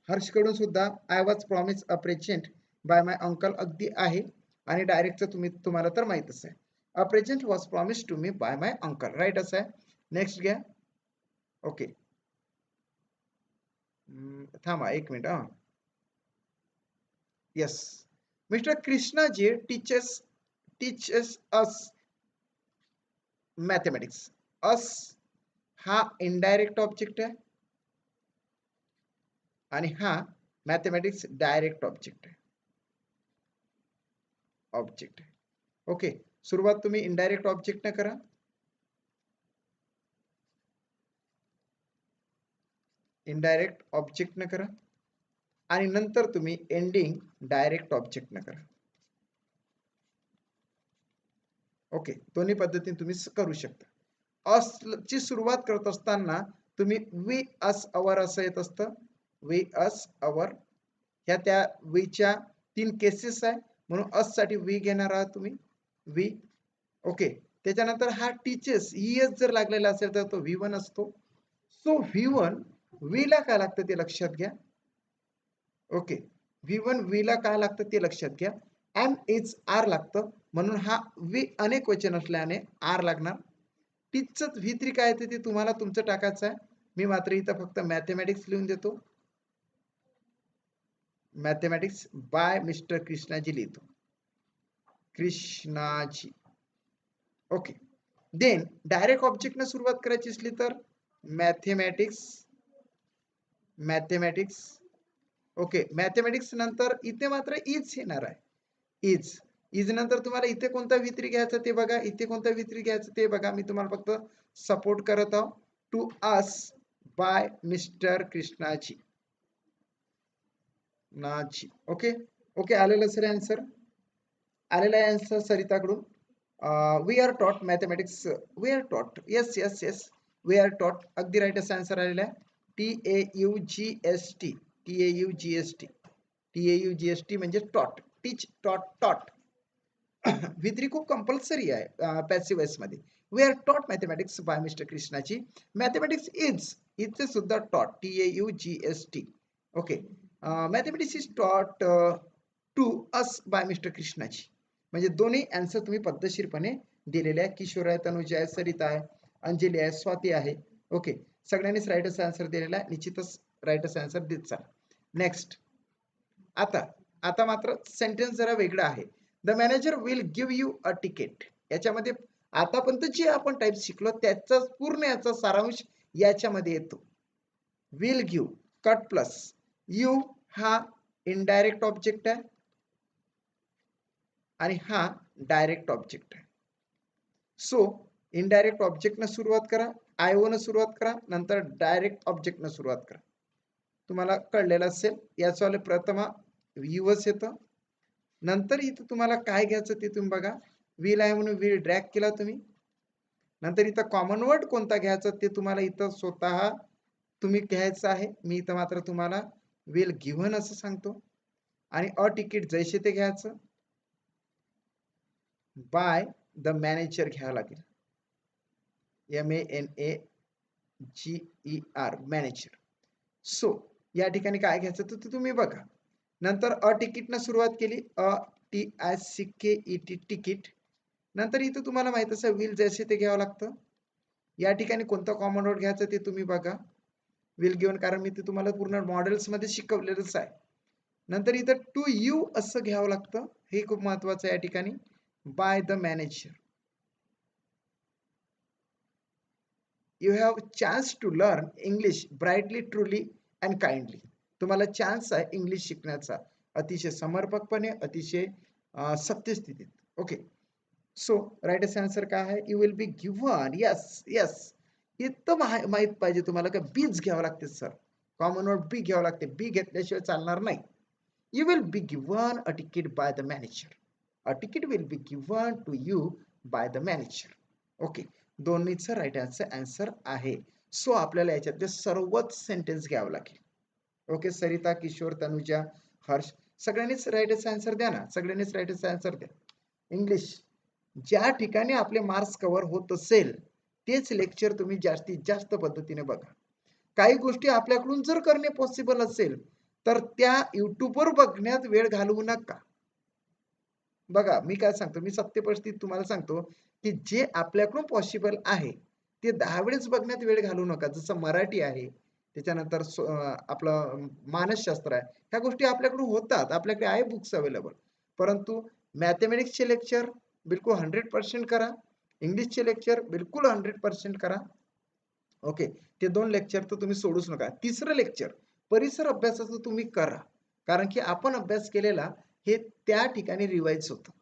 हर्षकडून सुद्धा I was promise a present by my uncle अगदी आहे. आणि डायरेक्टचं तुम्हाला तर माहीतच आहे. A present was promise to me by my uncle, right असं आहे. नेक्स्ट घ्या. ओके, थांबा एक minute. Yes, mister Krishnaji teaches us mathematics. Us हा इनडायरेक्ट ऑब्जेक्ट आहे आणि हा मॅथमॅटिक्स डायरेक्ट ऑब्जेक्ट आहे. ओके, सुरुवात तुम्ही इनडायरेक्ट ऑब्जेक्ट न करा. इनडायरेक्ट ऑब्जेक्ट न करा आणि नंतर तुम्ही एंडिंग डायरेक्ट ऑब्जेक्ट न करा. ओके, दोन्ही पद्धतीने तुम्ही करू शकता. अस ची सुरुवात करत असताना तुम्ही वी अस अवर असं येत असतं. वी अस अवर, ह्या त्या वीच्या 3 केसेस आहे म्हणून अस साठी वी घेणार आहात तुम्ही. वी. ओके, त्याच्यानंतर हा टीचर्स ES जर लागलेला असेल तर तो V1 असतो. सो V1 V ला काय लागतं ते लक्षात घ्या. ओके, V1 V ला काय लागतं ते लक्षात घ्या. एम इज आर लागतं, म्हणून हा V अनेक वचन असल्याने आर लागणार. टीचचं V3 काय येते ते तुम्हाला तुमचं टाकायचं आहे. मी मात्र इथं फक्त मॅथमॅटिक्स लिहून देतो. मॅथमॅटिक्स बाय मिस्टर कृष्णाजी लिहितो. कृष्णाजी. ओके, देन डायरेक्ट ऑब्जेक्टनं सुरुवात करायची असली तर मॅथमॅटिक्स. मॅथमॅटिक्स. ओके, मॅथमॅटिक्स नंतर इथे मात्र इज येणार आहे. इज. इज नंतर तुम्हाला इथे कोणता V3 घ्यायचा ते बघा, इथे कोणता V3 घ्यायचा ते बघा. मी तुम्हाला फक्त सपोर्ट करत आहो. To us by mister Krishnaji. नाची. ओके ओके, आलेलं सर आन्सर. आलेला आहे आन्सर सरिताकडून. We are taught mathematics. We are taught. Yes yes yes, we are taught. अगदी राईट असा आन्सर आलेला आहे. TAUGST. TAUGST. TAUGST म्हणजे टॉट. टीच, टॉट, टॉट. V3 खूप कंपल्सरी आहे पॅसिव्ह वॉइस मध्ये. We are taught mathematics by mister Krishnaji. Mathematics is, इथे सुद्धा taught. TAUGST. Okay, mathematics is taught to us by mister Krishnaji. म्हणजे दोन्ही आन्सर तुम्ही पद्धतशीरपणे दिलेले आहे. किशोर आहे, तनुजा आहे, सरिता आहे, अंजली आहे, स्वाती आहे. ओके, सगळ्यांनीच राईटच आन्सर दिलेला आहे. निश्चितच राईटच आन्सर देत चाल. नेक्स्ट. आता आता मात्र सेंटेन्स जरा वेगळं आहे. The manager will give you a ticket. याच्यामध्ये आतापर्यंत जे आपण टाईप शिकलो त्याचा पूर्ण याचा सारांश याच्यामध्ये येतो. Will give, cut plus you, हा इनडायरेक्ट ऑब्जेक्ट आहे आणि हा डायरेक्ट ऑब्जेक्ट आहे. सो इनडायरेक्ट ऑब्जेक्टनं सुरुवात करा, IO न सुरुवात करा, नंतर डायरेक्ट ऑब्जेक्टनं सुरुवात करा. तुम्हाला कळलेलं असेल. याचं प्रथम व्ह्यूअर्स येतं, नंतर इथं तुम्हाला काय घ्यायचं ते तुम्ही बघा. विल आहे म्हणून विल ड्रॅग केला तुम्ही. नंतर इथं कॉमन वर्ड कोणता घ्यायचा ते तुम्हाला इथं स्वतः तुम्ही घ्यायचं आहे. मी इथं मात्र तुम्हाला विल गिव्हन असं सांगतो. आणि अ तिकीट जैसे ते घ्यायचं. बाय द मॅनेजर घ्यावं लागेल. MANAGER, manager. सो या ठिकाणी काय घ्यायचं तर तुम्ही बघा. नंतर अ तिकीटनं सुरुवात केली. TICKET, ticket. नंतर इथं तुम्हाला माहित असं विल जैसे ते घ्यावं लागतं. या ठिकाणी कोणतं कॉमन वर्ड घ्यायचं ते तुम्ही बघा. विल गिव्हन, कारण मी ते तुम्हाला पूर्ण मॉडेल्स मध्ये शिकवलेलंच आहे. नंतर इथं टू यू असं घ्यावं लागतं. हे खूप महत्वाचं आहे या ठिकाणी. By the manager. You have chance to learn English brightly, truly and kindly. तुम्हाला चान्स आहे इंग्लिश शिकण्याचा अतिशय समर्पकपणे, अतिशय सत्यस्थितीत. ओके, सो राईट आन्सर काय आहे? You will be given. Yes yes, इतकं माहित पाहिजे तुम्हाला का बीज घ्यावं लागते सर. कॉमन वर्ड बी घ्यावं लागते. बी घेतल्याशिवाय चालणार नाही. You will be given a ticket by the manager. A ticket will be given to you by the manager. Okay, दोन्हीचं राईट आन्सर आहे. सो आपल्याला याच्यातले सर्वच सेंटेन्स घ्यावं लागेल. ओके, सरिता, किशोर, तनुजा, हर्ष, सगळ्यांनीच राईट आन्सर द्या ना. सगळ्यांनीच राईट आन्सर द्या. इंग्लिश, ज्या ठिकाणी आपले मार्क्स कव्हर होत असेल तेच लेक्चर तुम्ही जास्तीत जास्त पद्धतीने बघा. काही गोष्टी आपल्याकडून जर करणे पॉसिबल असेल तर त्या युट्यूबवर बघण्यात वेळ घालवू नका. बघा, मी काय सांगतो, मी सत्य परिस्थिती तुम्हाला सांगतो की जे आपल्याकडून पॉसिबल आहे ते 10 वेळेस बघण्यात वेळ घालवू नका. जसं मराठी आहे, त्याच्यानंतर आपलं मानसशास्त्र आहे, ह्या गोष्टी आपल्याकडून होतात, आपल्याकडे आहे बुक्स अवेलेबल. परंतु मॅथमॅटिक्सचे लेक्चर बिलकुल 100% करा. इंग्लिशचे लेक्चर बिलकुल 100% करा. ओके, ते 2 लेक्चर तर तुम्ही सोडूच नका. तिसरं लेक्चर परिसर अभ्यासाचं तुम्ही करा, कारण की आपण अभ्यास केलेला हे त्या ठिकाणी रिवाइज होतं.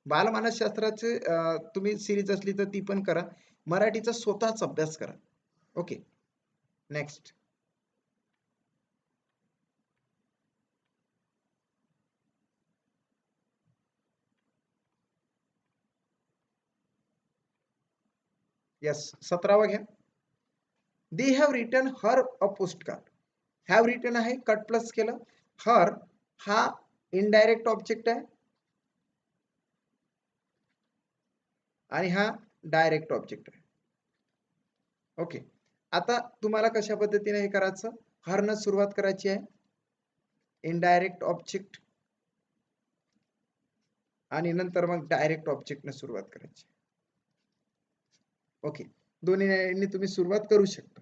बालमानसशास्त्राचे तुम्ही सिरीज असली तर ती पण करा. मराठीचा स्वतःच अभ्यास करा. Okay, next. यस, 17वा घ्या. They have written her a post card. Have written आहे, कट प्लस केलं. हर हा इनडायरेक्ट ऑब्जेक्ट आहे आणि हा डायरेक्ट ऑब्जेक्ट आहे. ओके, आता तुम्हाला कशा पद्धतीने हे करायचं, हरनं सुरुवात करायची आहे, इनडायरेक्ट ऑब्जेक्ट आणि नंतर मग डायरेक्ट ऑब्जेक्टने सुरुवात करायची. ओके, दोन्ही तुम्ही सुरुवात करू शकता.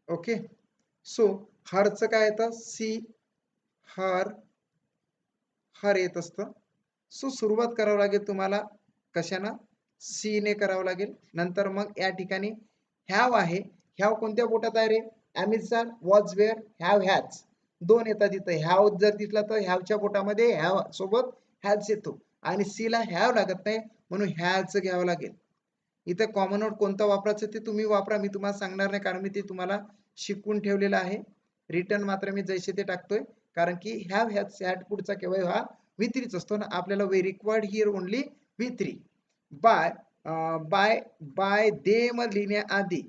ओके, सो हरचं काय येतं, सी हर, हर येत असतं. सो सुरुवात करावं लागेल तुम्हाला कशानं, सी ने करावं लागेल. नंतर मग या ठिकाणी हॅव आहे, हॅव कोणत्या बोटात आहे रे, अॅमिझॉन, वॉज, वेअर, हॅव, हॅज दोन येतात इथं. हॅव जर दिसला तर हॅवच्या बोटामध्ये हॅव सोबत हॅज येतो आणि सी ला हॅव लागत नाही म्हणून हॅज घ्यावं लागेल. इथं कॉमन वर्ड कोणता वापरायचं ते तुम्ही वापरा, मी तुम्हाला सांगणार नाही कारण मी ते तुम्हाला शिकवून ठेवलेलं आहे. रिटर्न मात्र मी जैसे ते टाकतोय कारण की हॅव हॅज हॅड पुढचा केव्हा हा V3 असतो ना, आपल्याला we required here only V3. By by them लिहिण्याआधी,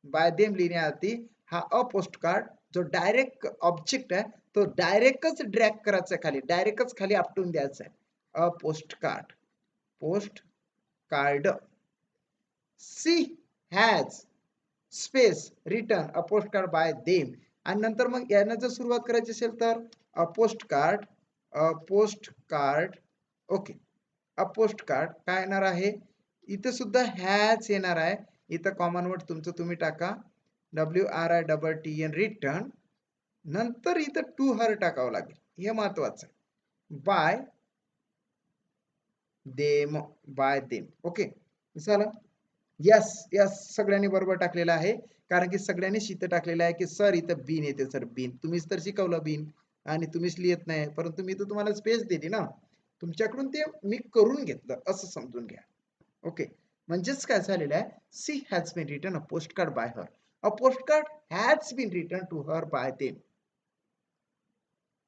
बाय देम लिहिण्याआधी हा अ पोस्ट कार्ड जो डायरेक्ट ऑब्जेक्ट आहे तो डायरेक्टच ड्रॅग करायचा आहे खाली, डायरेक्टच खाली आपटून द्यायचा आहे. A post card, postcard. She has space return a post card by them आणि नंतर मग यानं जर सुरुवात करायची असेल तर a post card, a post card. Okay, a post card काय येणार आहे, इथे सुद्धा हॅज येणार आहे. इथं कॉमन वर्ड तुमचं तुम्ही टाका, WRITTN रिटर्न. नंतर इथं टू हर टाकावं लागेल, हे महत्वाचं आहे. Bye them, bye them. Okay झालं. यस यस, सगळ्यांनी बरोबर टाकलेलं आहे कारण की सगळ्यांनी इथं टाकलेलं आहे की सर इथं बीन येते. सर बीन तुम्हीच तर शिकवलं बीन आणि तुम्हीच लिहित नाही, परंतु मी तर तुम्हाला स्पेस दिली ना, तुमच्याकडून ते मी करून घेतलं असं समजून घ्या. ओके, म्हणजेच काय झालेलं आहे, she has been written a post card by her, a post card has been written to her by them.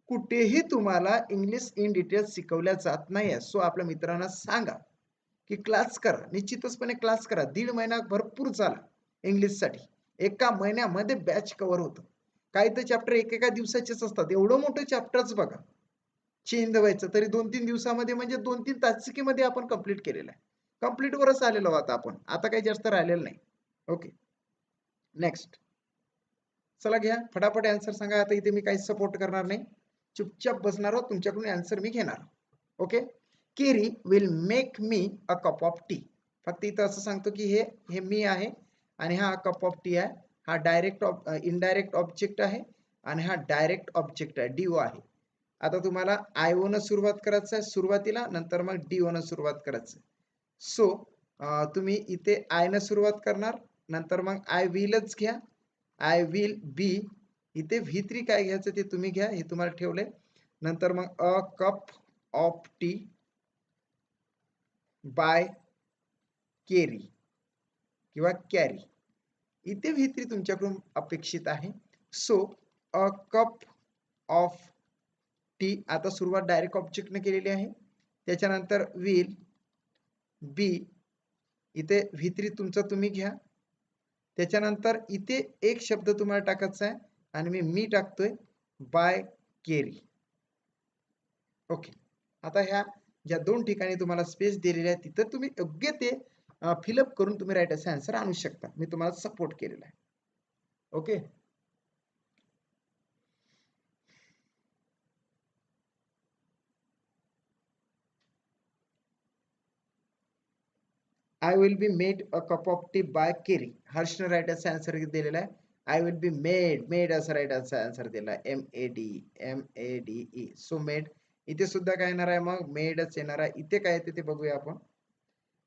कुठेही तुम्हाला इंग्लिश इन डिटेल शिकवल्या जात नाही. सो आपल्या मित्रांना सांगा की क्लास करा, निश्चितचपणे क्लास करा. 1.5 महिना भरपूर झाला इंग्लिशसाठी, एका महिन्यामध्ये बॅच कव्हर होतं. काही तर चॅप्टर एकेका दिवसाचेच असतात, एवढं मोठं चॅप्टरच बघा चेंज व्हायचं तरी 2-3 दिवसामध्ये, म्हणजे 2-3 तासिकेमध्ये आपण कंप्लीट केलेलं आहे. कंप्लीट वरच आलेलो आहोत आपण, आता काही जास्त राहिलेलं नाही. Okay, next. चला घ्या फटाफट आन्सर सांगा. आता इथे मी काही सपोर्ट करणार नाही, चुपचाप बसणार आहोत, तुमच्याकडून आन्सर मी घेणार. Okay, Kerry will make me a cup of tea. फक्त इथं असं सांगतो की हे मी आहे आणि हा कप ऑफ टी आहे. हा डायरेक्ट इनडायरेक्ट ऑब्जेक्ट आहे आणि हा डायरेक्ट ऑब्जेक्ट आहे, डीओ आहे. आता तुम्हाला आय ओ न सुरुवात करायचं आहे सुरुवातीला, नंतर मग डी ओ न सुरुवात करायचं. सो तुम्ही इथे आय न सुरुवात करणार, नंतर मग आय विलच घ्या, आय विल बी. इथे V3 काय घ्यायचं ते तुम्ही घ्या, हे तुम्हाला ठेवलंय. नंतर मग a cup of tea by Kerry किंवा कॅरी. इथे V3 तुमच्याकडून अपेक्षित आहे. So a cup of tea, आता सुरुवात डायरेक्ट ऑब्जेक्टने केलेली आहे. त्याच्यानंतर विल बी, इथे V3 तुमचा तुम्ही घ्या. त्याच्यानंतर इथे एक शब्द तुम्हाला टाकायचा आहे आणि मी टाकतोय बाय केरी. ओके, आता ह्या ज्या दोन ठिकाणी तुम्हाला स्पेस दिलेली आहे तिथं तुम्ही योग्य ते फिलअप करून तुम्ही राईट असा आन्सर आणू शकता, मी तुम्हाला सपोर्ट केलेला आहे. Okay, I will be made a cup of tea by Kerry, हर्षने राईट असा आन्सर दिलेला आहे. आय विल बी मेड असा राईट असा आन्सर दिला आहे, MED. सो मेड, इथे सुद्धा काय येणार आहे, मग मेडच येणार आहे. इथे काय येते ते बघूया आपण.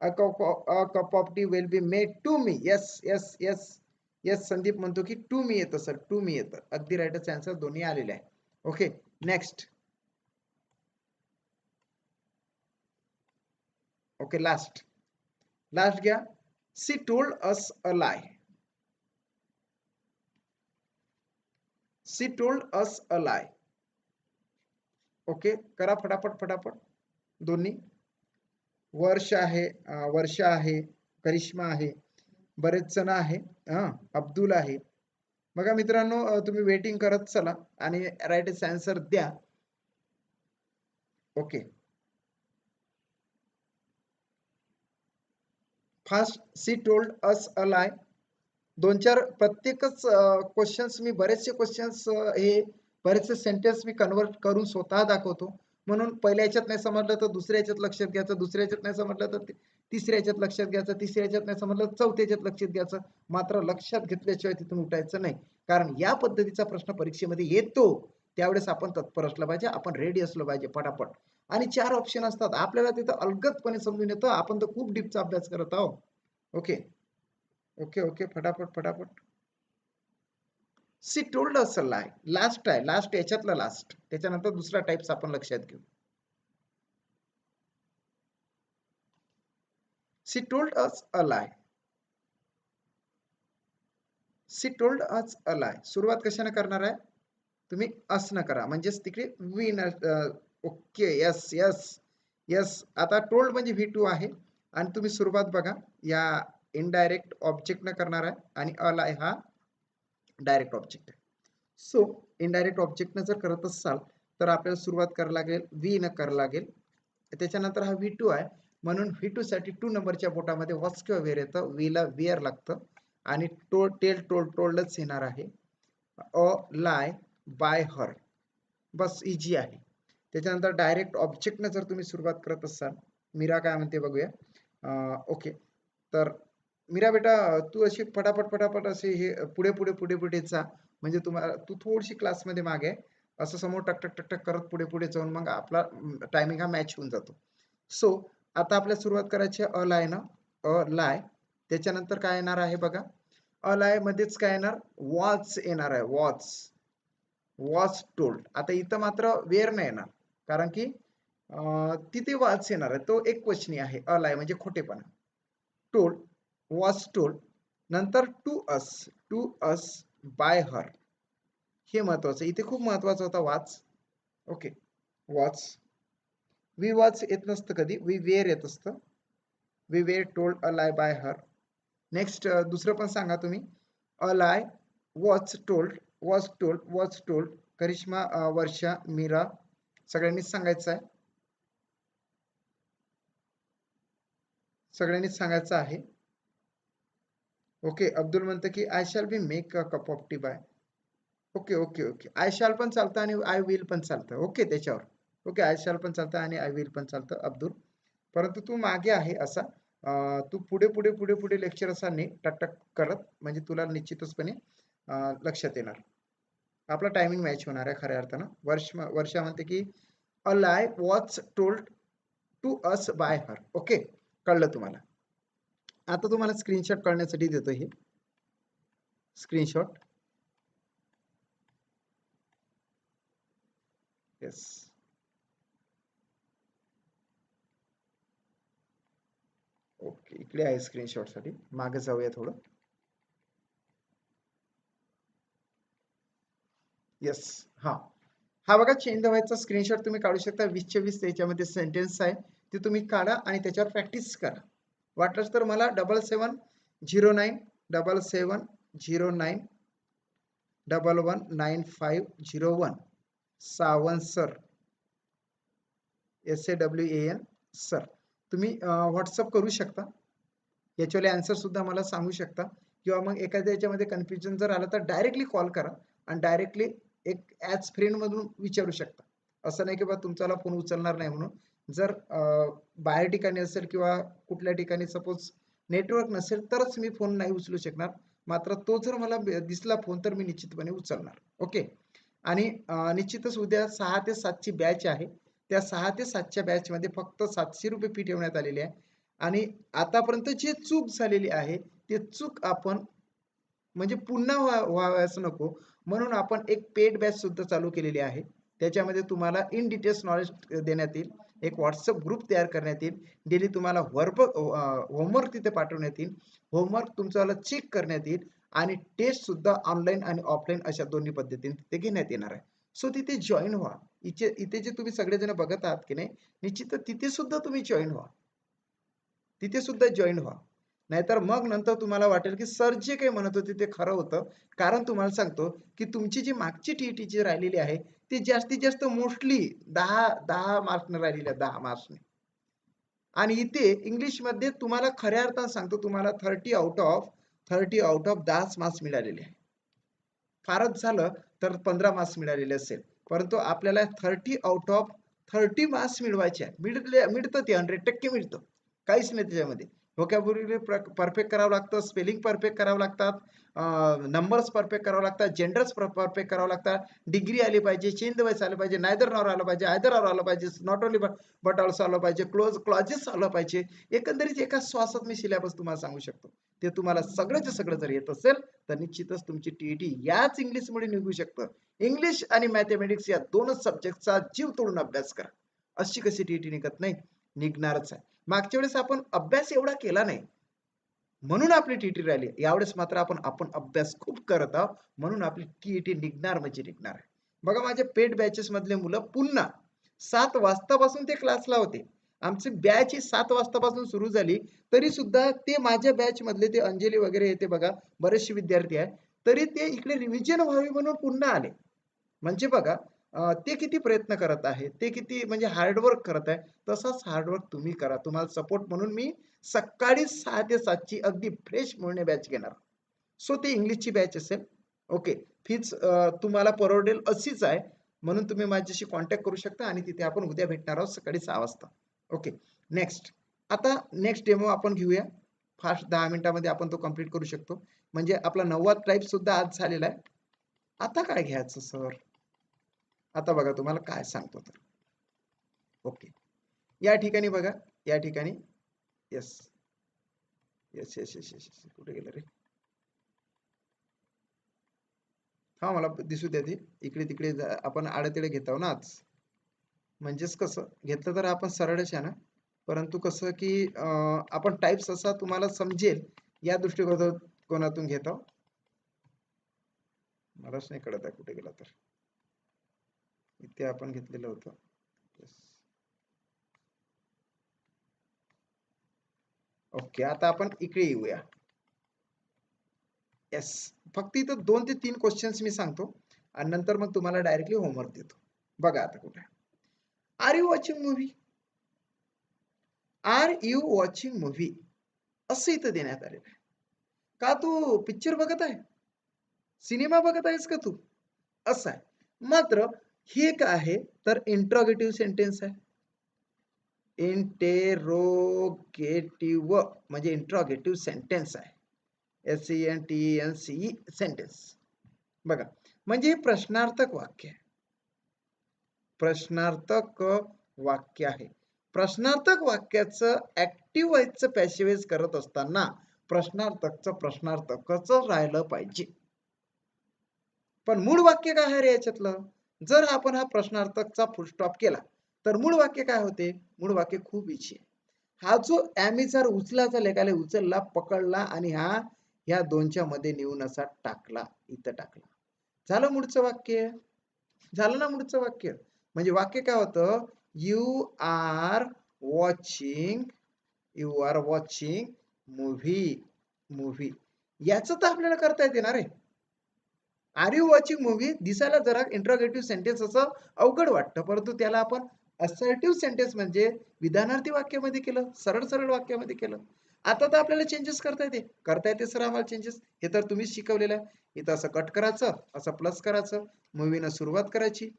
A cup of tea will be made to me. Yes yes yes yes, Sandeep म्हणतो की टू मी येतं सर, टू मी येतं. अगदी राईटच आन्सर दोन्ही आलेले आहे. Okay, next. ओके, लास्ट घ्या. C told us a lie. She told us a lie. Okay, करा फटाफट दोन्ही. वर्षा आहे, करिश्मा आहे, बरेच जण आहे, अब्दुल आहे. बघा मित्रांनो, तुम्ही वेटिंग करत चला आणि राईट आन्सर द्या. Okay, fast she told us a lie. दोन चार प्रत्येकच क्वेश्चन्स मी बरेचसे क्वेश्चन्स हे बरेचसे सेंटेन्स मी कन्वर्ट करून स्वतः दाखवतो. म्हणून पहिल्या याच्यात नाही समजलं तर दुसऱ्या याच्यात लक्षात घ्यायचं, दुसऱ्या याच्यात नाही समजलं तर तिसऱ्या याच्यात लक्षात घ्यायचं, तिसऱ्या याच्यात नाही समजलं तर चौथ्या याच्यात लक्षात घ्यायचं. मात्र लक्षात घेतल्याशिवाय तिथून उठायचं नाही. कारण या पद्धतीचा प्रश्न परीक्षेमध्ये येतो त्यावेळेस आपण तत्पर असलं पाहिजे, आपण रेडी असलं पाहिजे पटापट. आणि 4 ऑप्शन असतात आपल्याला तिथं अलगदपणे समजून येतं. आपण तर खूप डीपचा अभ्यास करत आहोत. ओके ओके ओके फटाफट फटाफट. She told us a lie. Last आहे, लास्ट याच्यातला लास्ट, त्याच्यानंतर दुसरा टाइप्स आपण लक्षात घेऊ. She told us a lie. She told us a lie. सुरुवात कशाने करणार आहे तुम्ही? असं करा, म्हणजेच तिकडे वी न. Okay yes yes yes. आता टोल्ड म्हणजे V2 आहे आणि तुम्ही सुरुवात बघा या इनडायरेक्ट ऑब्जेक्ट न करणार आहे आणि अलाय हा डायरेक्ट ऑब्जेक्ट आहे. सो इनडायरेक्ट ऑब्जेक्ट न जर करत असाल तर आपल्याला सुरुवात करायला लागेल वी न करावं लागेल. त्याच्यानंतर हा V2 आहे म्हणून V2 साठी 2 नंबरच्या बोटामध्ये वॉच किंवा वेअर येतं, वी ला विअर लागतं आणि टेल टोल्डच येणार आहे. अ lie by her, bus easy आहे. त्याच्यानंतर डायरेक्ट ऑब्जेक्टनं जर तुम्ही सुरुवात करत असाल, मीरा काय म्हणते बघूया. ओके, तर मीरा बेटा तू अशी फटाफट फटाफट असे हे पुढे पुढे पुढे पुढे जा, म्हणजे तुम्हाला तू थोडीशी क्लासमध्ये मागे आहे. असं समोर टक टक टक टक करत पुढे पुढे जाऊन मग आपला टायमिंग हा मॅच होऊन जातो. सो आता आपल्याला सुरुवात करायची अ लाय ना, अ लाय. त्याच्यानंतर काय येणार आहे बघा, अ लाय मध्येच काय येणार, वॉच येणार आहे, वॉच. Watch told. आता इथं मात्र वेअर नाही येणार कारण की तिथे वॉच येणार आहे, तो एक क्वेश्चन आहे. अलाय म्हणजे खोटेपणा. टोल्ड, वॉच टोल्ड, नंतर टू अस बाय हर. हे महत्वाचं, इथे खूप महत्वाचा होता was. Okay was. We was येत नसतं कधी, वी वेअर येत असतं. We were told a lie by her. Next दुसरं पण सांगा तुम्ही. A lie, was told, was told, was told. Karishma, Varsha, Meera सगळ्यांनीच सांगायचं आहे. सगळ्यांनीच सांगायचं आहे. ओके अब्दुल म्हणतं की I shall be make a cup of tea by. Okay okay okay, I shall पण चालतं आणि आय विल पण चालतं. ओके त्याच्यावर ओके, आय शॅल पण चालतं आणि आय विल पण चालतं अब्दुल. परंतु तू मागे आहे असा, तू पुढे पुढे पुढे पुढे लेक्चर असा टक टक करत, म्हणजे तुला निश्चितचपणे लक्षात येणार. आपला टायमिंग मॅच होणार आहे खऱ्या अर्थानं. वर्षा म्हणते की a lie was told to us by her. Okay कळलं तुम्हाला. आता तुम्हाला स्क्रीनशॉट करण्यासाठी देतो हे स्क्रीनशॉट. येस ओके, इकडे आहे स्क्रीनशॉट साठी, मागे जाऊया थोडं. येस हा हा बघा, चेंज द व्हायचा स्क्रीनशॉट तुम्ही काढू शकता. 20/20 त्याच्यामध्ये सेंटेन्स आहे, ते तुम्ही काढा आणि त्याच्यावर प्रॅक्टिस करा. वाटलंच तर मला 7709 सावंत सर, SAWAN सर, तुम्ही व्हॉट्सअप करू शकता. याच्यावाले आन्सर सुद्धा मला सांगू शकता, किंवा मग एखाद्या याच्यामध्ये कन्फ्युजन जर आलं तर डायरेक्टली कॉल करा आणि डायरेक्टली एक ॲज फ्रेंड मधून विचारू शकता. असं नाही की बा तुमच्याला फोन उचलणार नाही म्हणून. जर बाहेर ठिकाणी असेल किंवा कुठल्या ठिकाणी सपोज नेटवर्क नसेल तरच मी फोन नाही उचलू शकणार. मात्र तो जर मला दिसला फोन तर मी निश्चितपणे उचलणार. ओके. आणि निश्चितच उद्या 6 ते 7 ची बॅच आहे. त्या 6 ते 7 च्या बॅच मध्ये फक्त 700 रुपये फी ठेवण्यात आलेली आहे. आणि आतापर्यंत जी चूक झालेली आहे ते चूक आपण म्हणजे पुन्हा व्हावयास नको म्हणून आपण एक पेड बॅच सुद्धा चालू केलेली आहे. त्याच्यामध्ये तुम्हाला इन डिटेल्स नॉलेज देण्यात येईल. एक व्हॉट्सअप ग्रुप तयार करण्यात येईल. डेली तुम्हाला होमवर्क तिथे पाठवण्यात येईल. होमवर्क तुमच्याला चेक करण्यात येईल आणि टेस्ट सुद्धा ऑनलाईन आणि ऑफलाईन अशा दोन्ही पद्धतीने तिथे घेण्यात येणार आहे. सो तिथे जॉईन व्हा. इथे जे तुम्ही सगळेजण बघत आहात की नाही, निश्चित तिथे सुद्धा तुम्ही जॉईन व्हा. तिथे सुद्धा जॉईन व्हा. नाहीतर मग नंतर तुम्हाला वाटेल की सर जे काही म्हणत होते ते खरं होतं. कारण तुम्हाला सांगतो की तुमची जी मागची TET जी राहिलेली आहे ती जास्तीत जास्त मोस्टली 10 मार्क्सने राहिलेली आहे, 10 मार्क्सने. आणि इथे इंग्लिश मध्ये तुम्हाला खऱ्या अर्थाने सांगतो, तुम्हाला 30 आउट ऑफ 10 मार्क्स मिळालेले आहे. फारच झालं तर 15 मार्क्स मिळालेले असेल, परंतु आपल्याला 30 आउट ऑफ 30 मार्क्स मिळवायचे आहे. मिळतं ते 100% मिळतं, काहीच नाही त्याच्यामध्ये. व्होकॅब्युलरी परफेक्ट करावं लागतं, स्पेलिंग परफेक्ट करावं लागतात, नंबर्स परफेक्ट करावं लागतात, जेंडर्स परफेक्ट करावं लागतात, डिग्री आली पाहिजे, चेंज द वाईस आलं पाहिजे, नायदर नॉर आलं पाहिजे, आयदर ऑर आलं पाहिजे, नॉट ओनली बट ऑल्सो आलं पाहिजे, क्लॉजेस आलं पाहिजे. एकंदरीत एका श्वासात मी सिलेबस तुम्हाला सांगू शकतो. ते तुम्हाला सगळंच सगळं जर येत असेल तर निश्चितच तुमची टीईटी याच इंग्लिशमुळे निघू शकतं. इंग्लिश आणि मॅथमॅटिक्स या दोनच सब्जेक्टचा जीव तोडून अभ्यास करा. अशी कशी टीईटी निघत नाही? निघणारच आहे. मागच्या वेळेस आपण अभ्यास एवढा केला नाही म्हणून आपली टीईटी राहिली. यावेळेस मात्र आपण अभ्यास खूप करत आहोत म्हणून आपली टीईटी निघणार म्हणजे निघणार आहे. बघा, माझे पेड बॅचेस मधले मुलं पुन्हा 7 वाजतापासून ते क्लासला होते. आमची बॅच ही 7 वाजतापासून सुरू झाली, तरी सुद्धा ते माझ्या बॅच मधले ते अंजली वगैरे येते बघा, बरेचसे विद्यार्थी आहेत, तरी ते इकडे रिव्हिजन व्हावी म्हणून पुन्हा आले. म्हणजे बघा, ते किती प्रयत्न करत आहे, ते किती म्हणजे हार्डवर्क करत आहे. तसाच हार्डवर्क तुम्ही करा. तुम्हाला सपोर्ट म्हणून मी सकाळी 6 ते 7 ची अगदी फ्रेश म्हणून बॅच घेणार. सो ते इंग्लिशची बॅच असेल. ओके, फीच तुम्हाला परवडेल अशीच आहे, म्हणून तुम्ही माझ्याशी कॉन्टॅक्ट करू शकता आणि तिथे आपण उद्या भेटणार आहोत सकाळी 6 वाजता. Okay, next. आता नेक्स्ट डेमो आपण घेऊया. फास्ट 10 मिनिटामध्ये आपण तो कंप्लीट करू शकतो. म्हणजे आपला 9वा टाइप सुद्धा आज झालेला आहे. आता काय घ्यायचं सर? आता बघा तुम्हाला काय सांगतो तर. ओके, या ठिकाणी बघा, या ठिकाणी yes yes yes yes yes कुठे गेलं रे? हा, मला दिसू द्या ते. इकडे तिकडे आपण आडतेडे घेतो ना आज. म्हणजेच कसं घेतलं तर आपण सरळच आहे ना, परंतु कसं की आपण टाइप्स असा तुम्हाला समजेल या दृष्टिकोनातून घेतो. मलाच नाही कळत आहे कुठे गेला तर. इथे आपण घेतलेलं होतं. ओके, आता आपण इकडे येऊया. येस, फक्त इथं 2 ते 3 क्वेश्चन्स मी सांगतो आणि नंतर मग तुम्हाला डायरेक्टली होमवर्क देतो. बघा आता कुठे. Are you watching movie? Are you watching movie असं इथं देण्यात आलेलं आहे. का तू पिक्चर बघत आहे? सिनेमा बघत आहेस का तू? असं आहे. मात्र हे काय आहे तर इंट्रोगेटिव्ह सेंटेन्स आहे. इंटेरोगेटिव्ह म्हणजे इंट्रोगेटिव्ह सेंटेन्स आहे. SENTENCE sentence. बघा, म्हणजे हे प्रश्नार्थक वाक्य आहे. प्रश्नार्थक वाक्य आहे. प्रश्नार्थक वाक्याचं ऍक्टिव्ह व्हायचं पॅसिव्हाइज करत असताना प्रश्नार्थकच राहिलं पाहिजे. पण मूळ वाक्य काय आहे रे याच्यातलं? जर आपण हा प्रश्नार्थकचा फुल स्टॉप केला तर मूळ वाक्य काय होते? मूळ वाक्य खूप इच्छी आहे. हा जो आम्ही जर उचलाचा लेखाले उचलला, पकडला आणि हा या दोनच्या मध्ये नेऊन असा टाकला, इथं टाकला, झालं मूळचं वाक्य. झालं ना मूळचं वाक्य. म्हणजे वाक्य काय होतं? You are watching, you are watching movie. Movie याचं तर आपल्याला करता येते ना रे. आर यू वॉचिंग मूव्ही दिसायला जरा इंट्रोगेटिव्ह सेंटेन्स असं अवघड वाटतं, परंतु त्याला आपण असर्टिव्ह सेंटेन्स म्हणजे विधानार्थी वाक्यामध्ये केलं, सरळ सरळ वाक्यामध्ये केलं. आता तर आपल्याला चेंजेस करता येते सर आम्हाला चेंजेस. हे तर तुम्हीच शिकवलेलं आहे. इथं असं कट करायचं, असं प्लस करायचं, मूवीनं सुरुवात करायची,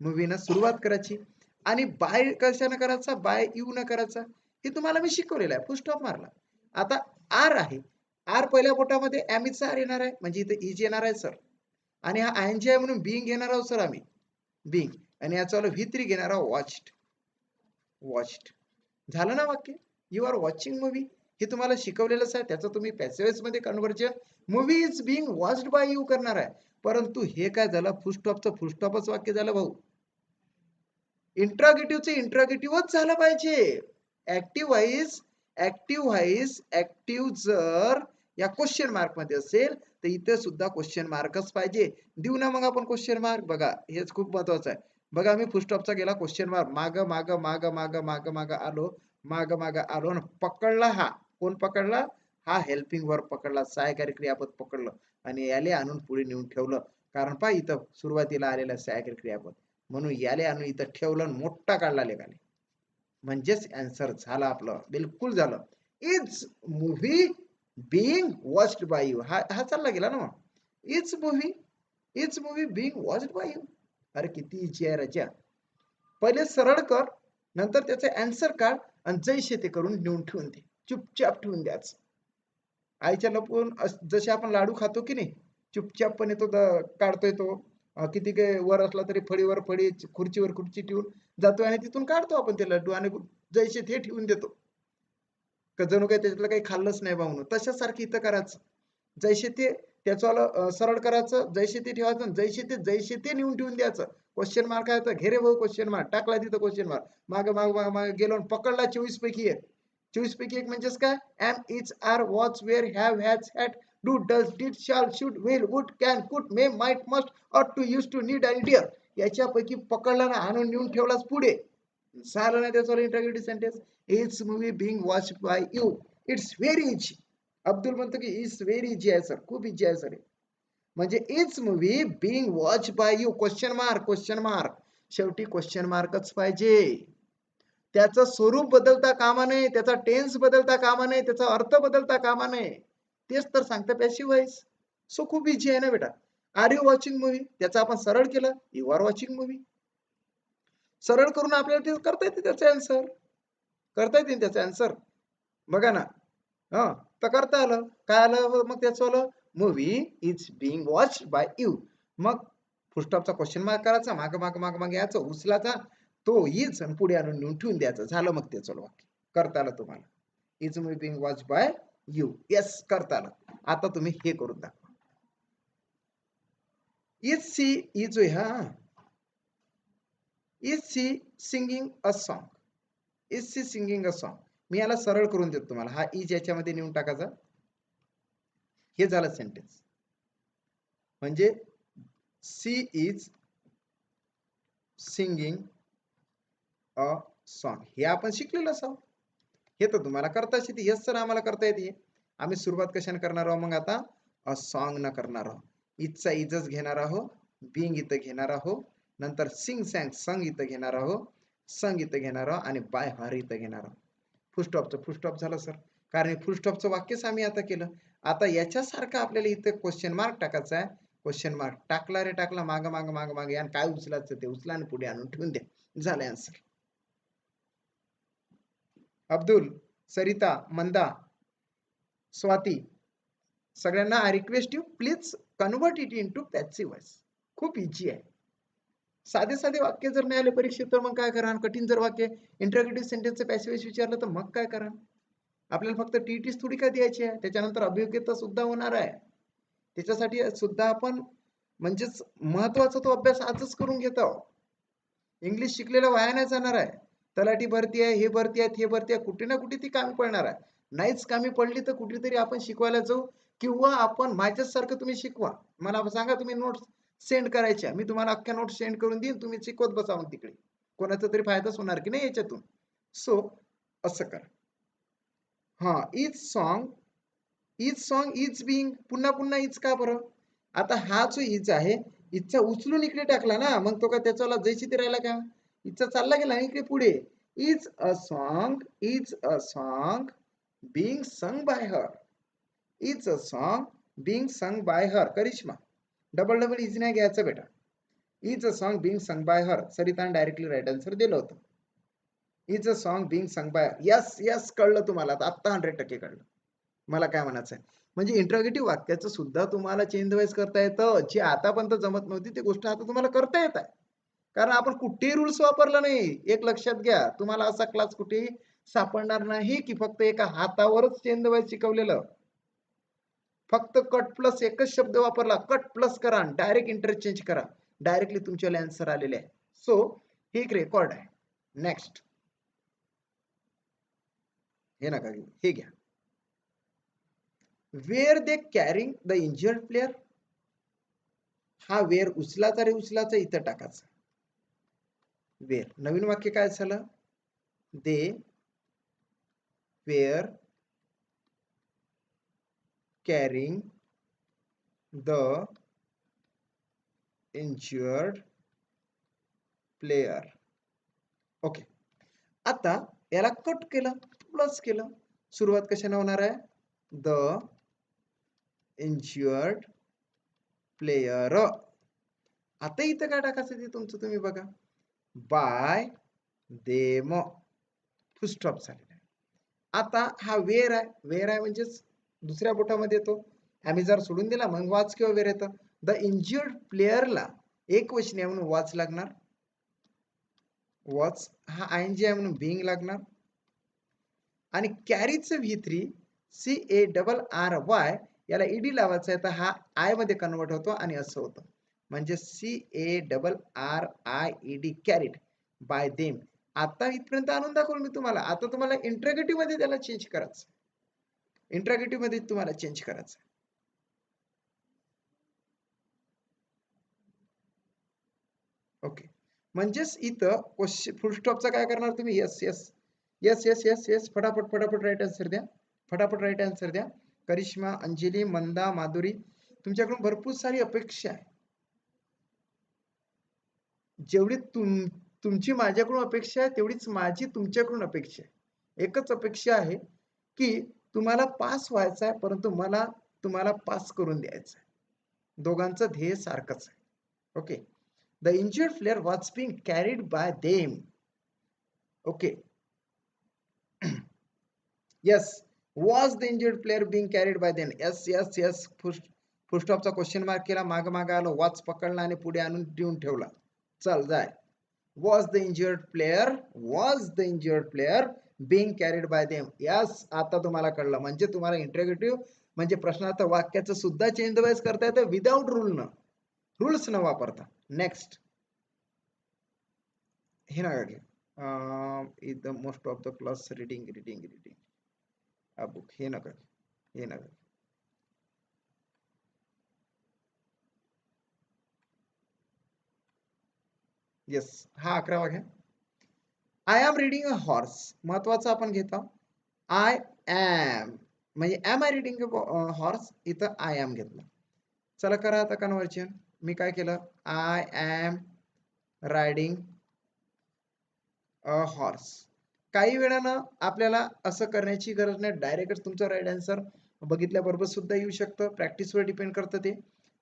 मूवीनं सुरुवात करायची आणि बाय कशानं करायचा? बाय यू न करायचा. हे तुम्हाला मी शिकवलेलं आहे. फुल स्टॉप मारला. आता आर आहे. आर पहिल्या बोटामध्ये एमिचा आर येणार आहे, म्हणजे इथे इज येणार आहे सर. आणि हा आयएनजी आहे म्हणून बिंग घेणार आहोत सर आम्ही, बिंग. आणि याचा V3 घेणार आहोत वॉच्ड. वॉच्ड झालं ना वाक्य. यू आर वॉचिंग मूव्ही हे तुम्हाला शिकवलेलंच आहे. त्याचं तुम्ही पॅसिव्ह मध्ये conversion movie is being watched by you करणार आहे. परंतु हे काय झालं? फुल स्टॉपचं फुल स्टॉपच वाक्य झालं भाऊ. इंट्रोगेटिव्हचं इंट्रोगेटिव्हच झालं पाहिजे. ऍक्टिव्ह जर या क्वेश्चन मार्क मध्ये असेल तर इथे सुद्धा क्वेश्चन मार्कच पाहिजे. देऊ ना मग आपण क्वेश्चन मार्क. बघा, हेच खूप महत्वाचं आहे. बघा, मी फुल स्टॉपचा गेला क्वेश्चन मार्क, माग माग माग माग माग माग आलो, माग माग आलो आणि पकडला. हा कोण पकडला? हा हेल्पिंग वर्ब पकडला, सहाय्यकारी क्रियापद पकडलं आणि याले आणून पुढे नेऊन ठेवलं. कारण पहा इथं सुरुवातीला आलेलं सहाय्यकारी क्रियापद, म्हणून याले आणून इथं ठेवलं, मोठा काढला लेखाने. म्हणजेच आन्सर झालं आपलं, बिलकुल झालं. Is movie being watched by you, हा हा चालला गेला ना मग. Is movie being watched by you. अरे किती इजी आहे राजा. पहिले सरळ कर, नंतर त्याचे आन्सर काढ आणि जैसे ते करून नेऊन ठेवून दे, चुपचाप ठेवून द्याच. आईच्या लपून जसे आपण लाडू खातो की नाही, चुपचापपणे तो काढतोय तो, किती काय वर असला तरी फळीवर फळी, खुर्चीवर खुर्ची ठेवून जातोय आणि तिथून काढतो आपण ते लड्डू आणि जैसे ते ठेवून देतो. जणू काही त्याच्यातलं काही खाल्लंच नाही बा म्हणून. तशासारखं इथं करायचं. जैसे ते त्याचं सरळ करायचं, जैसे ते ठेवायचं, जैसे ते नेऊन ठेवून द्यायचं. क्वेश्चन मार्क आहे तर घे रे भाऊ क्वेश्चन मार्क, टाकला तिथं क्वेश्चन मार्क, मागे मागे मागे मागे गेलो आणि पकडला 24 पैकी एक. 24 पैकी एक म्हणजेच काय? Am, is, are, was, were, have, has, had, do, does, did, shall, should, will, would, can, could, may, might, must, ought to, used to, need आणि डिअर. याच्यापैकी पकडला ना, आणून नेऊन ठेवलाच पुढे. झालं नाही त्याचं interrogative sentence. Is movie being watch by you. It's very easy. Abdul म्हणतो की इट्स व्हेरी इजी आहे सर, खूप इजी आहे सर. म्हणजे it's movie being watch by you, question mark, question mark. शेवटी क्वेश्चन मार्कच पाहिजे. त्याचं स्वरूप बदलता कामा नये, त्याचा टेन्स बदलता कामा नये, त्याचा अर्थ बदलता कामा नये. तेच तर सांगतं पॅसिव्ह व्हॉइस. सो खूप इजी आहे ना बेटा. आर यू वॉचिंग मूव्ही, त्याचं आपण सरळ केलं, यू आर वॉचिंग मूव्ही. सरळ करून आपल्याला ते करता येते त्याचा आन्सर, करता येते त्याचा आन्सर. बघा ना, हा तर करता आलं. काय आलं मग त्याचं आलं? Movie is being watched by you. मग फुलस्टॉपचा क्वेश्चन मार्क करायचा, माग माग माग माग यायचं, उचलाचा तो इज आणि पुढे आणून नेऊन ठेवून द्यायचं. झालं मग त्याचं वाक्य. करता आलं तुम्हाला. Is movie being watched by you. Yes, करता आलं. आता तुम्ही हे करून दाखवा. इज सी, इज हा, is she singing a song, is she singing a song. मी याला सरळ करून देतो तुम्हाला. हा इज याच्यामध्ये नेऊन टाकायचा. हे झालं सेंटेन्स. म्हणजे she is singing a song, हे आपण शिकलेलं आहोत. हे तर तुम्हाला करताच येते. येस सर आम्हाला करता येते. आम्ही सुरुवात कशाने करणार आहोत मग आता? अ सॉन्ग न करणार आहोत. इजचा इजच घेणार आहोत, बिंग इथं घेणार आहोत, नंतर सिंग सॅंग संग इथं घेणार आहोत, संग इथं घेणार आहोत आणि बाय हर इथं घेणार आहोत. फुलस्टॉपचं फुलस्टॉप झालं सर, कारण फुलस्टॉपचं वाक्यच आम्ही आता केलं. आता याच्यासारखं आपल्याला इथं क्वेश्चन मार्क टाकायचा आहे. क्वेश्चन मार्क टाकला रे टाकला, माग माग माग माग आणि काय उचलायचं ते उचला आणि पुढे आणून ठेवून द्या. झालं आन्सर. अब्दुल, सरिता, मंदा, स्वाती, सगळ्यांना I request you please convert it into passive voice. खूप इझी आहे. साधे साधे वाक्य जर नाही आले परीक्षेत तर मग काय करा? कठीण जर वाक्य इंटरगेटिव्ह सेंटेन्सचं पॅसिव्ह वॉइस विचारलं तर मग काय करा? आपल्याला फक्त टीटीच थोडी काय द्यायची आहे, त्याच्यानंतर अभियोग्यता सुद्धा होणार आहे. त्याच्यासाठी सुद्धा आपण म्हणजेच महत्वाचा तो अभ्यास आजच करून घेतो. इंग्लिश शिकलेला वाया नाही जाणार आहे. तलाठी भरती आहे, हे भरती आहे, हे भरती आहे, कुठे ना कुठे ती कामी पडणार आहे. नाहीच कामी पडली तर कुठेतरी आपण शिकवायला जाऊ, किंवा आपण माझ्यासारखं तुम्ही शिकवा. मला सांगा तुम्ही नोट्स सेंड करायच्या, मी तुम्हाला अख्ख्या नोट्स सेंड करून देईन, तुम्ही शिकवत बसा मग तिकडे. कोणाचा तरी फायदाच होणार की नाही याच्यातून. सो असं करा. हा, इज सॉन्ग इज बिंग, पुन्हा पुन्हा इज का बरं? आता हा जो इज आहे, इजचा उचलून इकडे टाकला ना, मग तो का त्याच्याला जैशी ते राहिला का? इजचा चालला गेला इकडे पुढे. Is a song being sung by her. Is a song being sung by her. Karishma, double double is नाही घ्यायचं बेटा. Is a song being sung by her. सरिताने डायरेक्टली राईट आन्सर दिलं होतं. Is a song being sung by. Yes yes, कळलं तुम्हाला आता 100% कळलं. मला काय म्हणायचं आहे, म्हणजे इंटरोगेटिव्ह वाक्याचं सुद्धा तुम्हाला चेंज वाईज करता येतं. जी आतापर्यंत जमत नव्हती ती गोष्ट आता तुम्हाला करता येत आहे. कारण आपण कुठेही रूल्स वापरला नाही. एक लक्षात घ्या, तुम्हाला असा क्लास कुठेही सापडणार नाही की फक्त एका हातावरच चेंज वाईज शिकवलेलं. फक्त कट प्लस एकच शब्द वापरला, कट प्लस करा, डायरेक्ट इंटरचेंज करा, डायरेक्टली तुमच्याला आन्सर आलेले आहे. सो हे एक रेकॉर्ड आहे. नेक्स्ट, हे नका घेऊ, हे घ्या. Wear they carrying the injured player. हा वेअर उचलाचा रे उचलाचा इथं टाकायचा. वेअर, नवीन वाक्य काय झालं? They were carrying the injured player. Okay, आता याला कट केलं, प्लस केलं. सुरुवात कशाने होणार आहे? The injured player. आता इथं काय टाकायचं ते तुमचं तुम्ही बघा. Bye them. फुल स्टॉप झालेला आहे. आता हा वेर आहे. वेर आहे म्हणजेच दुसऱ्या बोटामध्ये येतो. आम्ही जर सोडून दिला मग वॉच किंवा वेर येतं. द इंज्युअर्ड प्लेयरला एक वचनी म्हणून वॉच लागणार. वॉच हा आयएनजी आहे म्हणून बिंग लागणार. आणि कॅरीचं V3 CARRY याला ईडी लावायचं आहे तर हा आय मध्ये कन्वर्ट होतो आणि असं होतं. म्हणजे CARRIED कॅरीड बाय देम. आता इथपर्यंत आणून दाखवलं मी तुम्हाला. आता तुम्हाला इंट्रोगेटिव्ह मध्ये त्याला चेंज करायचं. इंट्रोगेटिव्ह मध्ये तुम्हाला चेंज करायचं. ओके. म्हणजेच इथं क्वेश्चन फुल स्टॉपचा काय करणार तुम्ही? Yes yes yes yes yes yes. फटाफट फटाफट राईट आन्सर द्या. फटाफट राईट आन्सर द्या. करिश्मा, अंजली, मंदा, माधुरी, तुमच्याकडून भरपूर सारी अपेक्षा आहे. जेवढी तुमची माझ्याकडून अपेक्षा आहे तेवढीच माझी तुमच्याकडून अपेक्षा आहे. एकच अपेक्षा आहे की तुम्हाला पास व्हायचं आहे, परंतु मला तुम्हाला पास करून द्यायचं आहे. दोघांचं ध्येय सारखंच आहे. Okay. The injured player was being carried bye them. Okay. yes, was the injured player being carried by them? yes yes yes. Full स्टॉपचा क्वेश्चन मार्क केला, माग माग आलो, वॉच पकडला आणि पुढे आणून देऊन ठेवला. चल जाय. was the injured player being carried by them? yes. आता तुम्हाला कळलं. म्हणजे तुम्हाला इंट्रोगेटिव्ह म्हणजे प्रश्नार्थ वाक्याचं सुद्धा चेंज द वाईज करता येतं विदाउट रूल्स न वापरता. नेक्स्ट. हे नका घे. Is the most of the class reading a book. हे नका. येस. हा 11वा घ्या. I am reading a horse. महत्वाचं आपण घेतो. आय एम म्हणजे am I reading a horse. इथं आय एम घेतलं. चला करा आता कन्व्हर्जन. मी काय केलं? I am riding a horse. काही वेळानं आपल्याला असं करण्याची गरज नाही. डायरेक्टच तुमचं राईट आन्सर बघितल्याबरोबर सुद्धा येऊ शकतं. प्रॅक्टिसवर डिपेंड करतं ते.